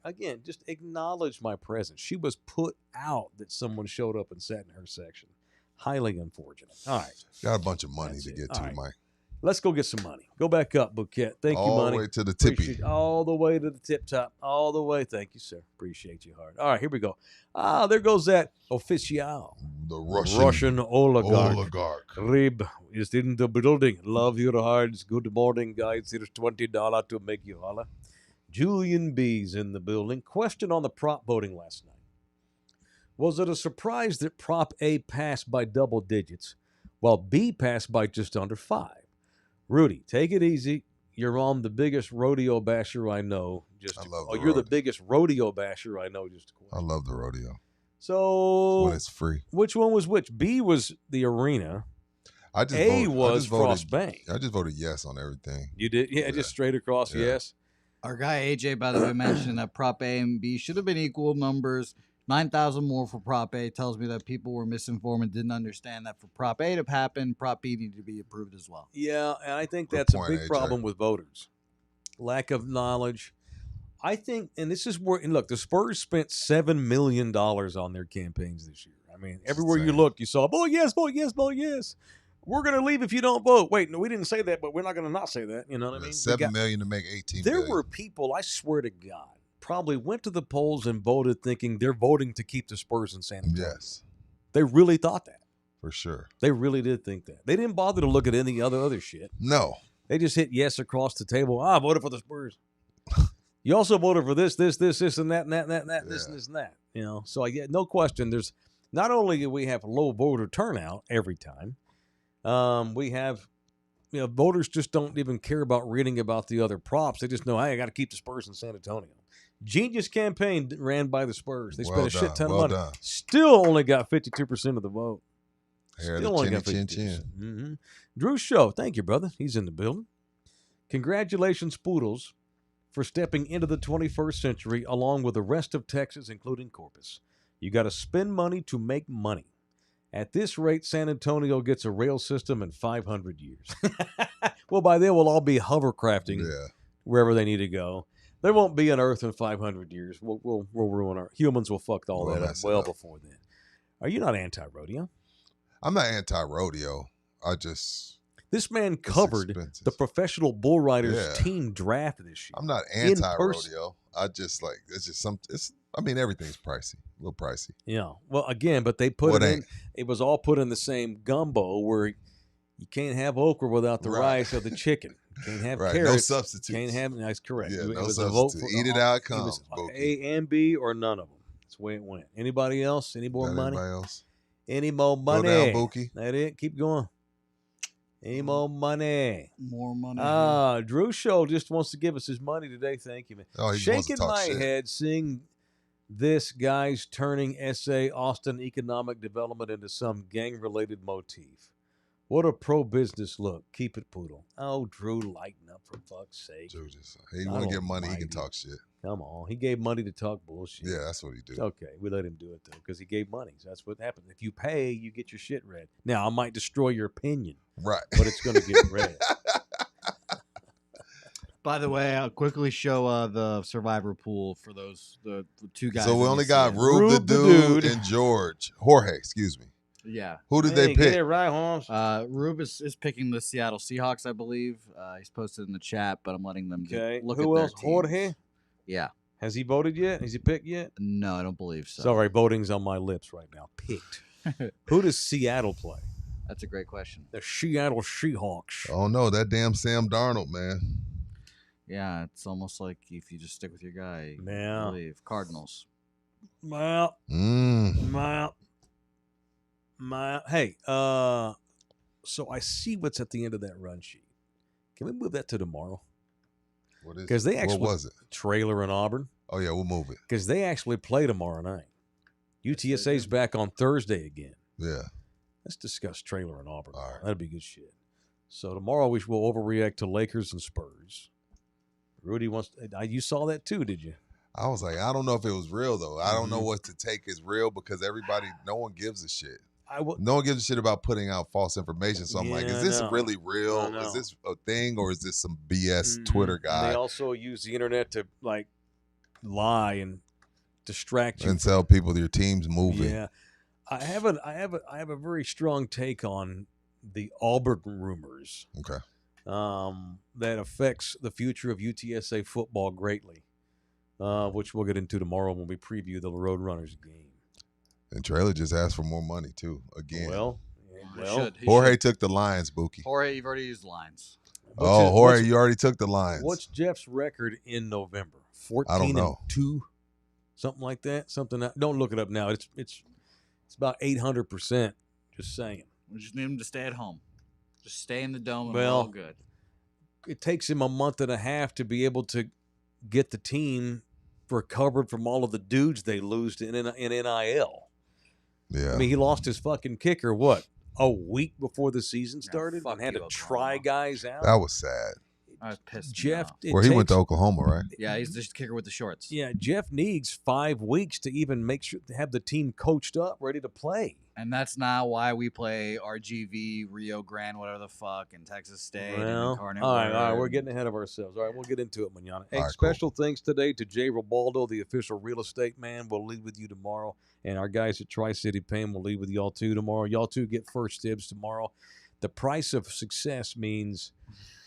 again, just acknowledge my presence. She was put out that someone showed up and sat in her section. Highly unfortunate. All right. Got a bunch of money That's to it. get All to, right. Mike. Let's go get some money. Go back up, Bouquet. Thank you, All money. the way to the tippy. Appreciate- all the way to the tip top. All the way. Thank you, sir. Appreciate you hard. All right, here we go. There goes that official. The Russian oligarch. oligarch. Rib is in the building. Love your hearts. Good morning, guys. Here's $20 to make you holla. Julian B's in the building. Question on the prop voting last night. Was it a surprise that Prop A passed by double digits while B passed by just under 5? Rudy, take it easy. You're on the biggest rodeo basher I know. I love the you're the rodeo. biggest rodeo basher I know. Just a I question. love the rodeo So when it's free. which one was which? B was the arena. I just A voted, was I just voted, Frost Bank. I just voted yes on everything. You did? Yeah, Yeah. just straight across, Yeah. yes. Our guy AJ, by the way, mentioned that Prop A and B should have been equal numbers. 9,000 more for Prop A tells me that people were misinformed and didn't understand that for Prop A to happen, Prop B needed to be approved as well. Yeah, and I think Good that's point, a big AJ. problem with voters. Lack of knowledge. I think, and this is where, and look, the Spurs spent $7 million on their campaigns this year. I mean, everywhere you insane. look, you saw, vote yes, vote yes, vote yes. We're going to leave if you don't vote. Wait, no, we didn't say that, but we're not going to not say that. You know what I mean? We $7 got- million to make 18 There million. were people, I swear to God, probably went to the polls and voted thinking they're voting to keep the Spurs in San Antonio. Yes, They really thought that. for sure. They really did think that. They didn't bother to look at any other shit. No. They just hit yes across the table. I voted for the Spurs. You also voted for this, and that, this, and that, this, Yeah. and that. You know, so I get no question. There's not only do we have low voter turnout every time, we have, voters just don't even care about reading about the other props. They just know, hey, I got to keep the Spurs in San Antonio. Genius campaign ran by the Spurs. They spent Well a shit done, ton well of money. done. Still only got 52% of the vote. Hair Still to only chinny got chin 52%. chin. Mm-hmm. Drew Show, thank you, brother. He's in the building. Congratulations, Poodles, for stepping into the 21st century along with the rest of Texas, including Corpus. You got to spend money to make money. At this rate, San Antonio gets a rail system in 500 years. Well, by then we'll all be hovercrafting Yeah. wherever they need to go. There won't be an Earth in 500 years. We'll ruin our humans. Will fuck all We'll that up mess it well up. before then. Are you not anti-rodeo? I'm not anti-rodeo. This man covered expensive. the professional bull riders Yeah. team draft this year. I'm not In person. anti-rodeo. I just like, it's just everything's pricey. A little pricey. Yeah. Well, again, but they put What it in. ain't? It was all put in the same gumbo where you can't have okra without the Right. rice or the chicken. You can't have Right. No carrots. substitutes. Can't have. That's correct. Yeah, It no was a vote substitute. for Eat it how it It was comes, Bookie. A and B or none of them. That's the way it went. Anybody else? Any more Got money? anybody else? Any more Go money? down, Bookie. That it? Keep going. Any more money? More money. Drew Show just wants to give us his money today. Thank you, man. Oh, he just wants to Shaking talk my shit. head seeing this guy's turning SA Austin economic development into some gang-related motif. What a pro-business look. Keep it, Poodle. Oh, Drew, lighten up for fuck's sake. Drew just, he God want to get money, he almighty. can talk shit. Come on. He gave money to talk bullshit. Yeah, that's what he do. Okay, we let him do it, though, because he gave money. So that's what happens. If you pay, you get your shit read. Now, I might destroy your opinion, Right. but it's going to get read. By the way, I'll quickly show the survivor pool for the two guys. So we in only the got scene. Rube the Rube the dude dude. and Jorge, excuse me. Yeah. Who did Hey, they Get pick? it right, Holmes. Rube is picking the Seattle Seahawks, I believe. He's posted in the chat, but I'm letting them Okay. look Who at else? their teams. Jorge? Yeah. Has he voted yet? Has he picked yet? No, I don't believe so. Sorry, voting's on my lips right now. Picked. Who does Seattle play? That's a great question. The Seattle Seahawks. Oh no, that damn Sam Darnold, man. Yeah, it's almost like if you just stick with your guy. Yeah. I believe Cardinals. Well, hey, so I see what's at the end of that run sheet. Can we move that to tomorrow? What is it? 'Cause they actually- What was it? Trailer in Auburn. Oh yeah, we'll move it. Because they actually play tomorrow night. UTSA's back on Thursday again. Yeah. Let's discuss Trailer in Auburn. All right. That'd be good shit. So tomorrow we will overreact to Lakers and Spurs. Rudy wants. You saw that too, did you? I was like, I don't know if it was real though. I don't know Mhm. what to take as real because no one gives a shit. No one gives a shit about putting out false information. So I'm like, is this really real? Is this a thing, or is this some BS Twitter guy? And they also use the internet to like lie and distract you and tell people your team's moving. Yeah, I have a very strong take on the Auburn rumors. Okay. That affects the future of UTSA football greatly, which we'll get into tomorrow when we preview the Roadrunners game. And Traylor just asked for more money too. Again. Well, Jorge took the Lions, Bookie. Jorge, you've already used Lions. Jorge, you already took the Lions. What's Jeff's record in November? 14 I don't know. and 2, something like that. Don't look it up now. It's about 800%. Just saying. We just need him to stay at home. Just stay in the dome and well, we're all good. It takes him a month and a half to be able to get the team recovered from all of the dudes they lose in NIL. Yeah. I mean, he lost his fucking kicker, a week before the season started and had to try guys out? That was sad. I was pissed. Jeff, he went to Oklahoma, right? Yeah, he's the kicker with the shorts. Yeah, Jeff needs 5 weeks to even make sure to have the team coached up, ready to play. And that's not why we play RGV, Rio Grande, whatever the fuck, and Texas State. Well, and all right, we're getting ahead of ourselves. All right, we'll get into it, Manana. Hey, special thanks today to Jay Robaldo, the official real estate man. We'll lead with you tomorrow. And our guys at Tri-City Pain will lead with y'all too tomorrow. Y'all two get first dibs tomorrow. The price of success means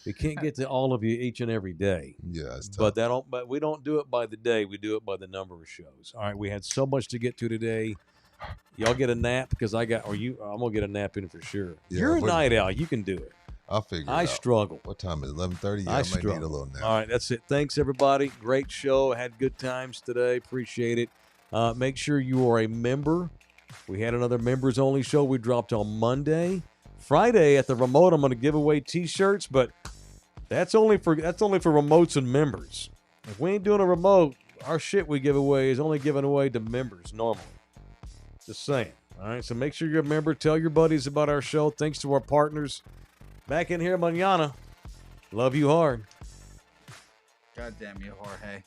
we can't get to all of you each and every day. Yeah, it's tough. But we don't do it by the day. We do it by the number of shows. All right, we had so much to get to today. Y'all get a nap because I'm gonna get a nap in for sure. Yeah, You're a night owl. You can do it. I'll figure it out. I struggle. What time is it? 11:30? Yeah, I might need a little nap. All right, that's it. Thanks, everybody. Great show. Had good times today. Appreciate it. Make sure you are a member. We had another members-only show we dropped on Monday. Friday at the remote, I'm going to give away T-shirts, but that's only for remotes and members. If we ain't doing a remote, our shit we give away is only given away to members normally. Just saying. All right, so make sure you're a member. Tell your buddies about our show. Thanks to our partners. Back in here, mañana. Love you hard. God damn you, Jorge.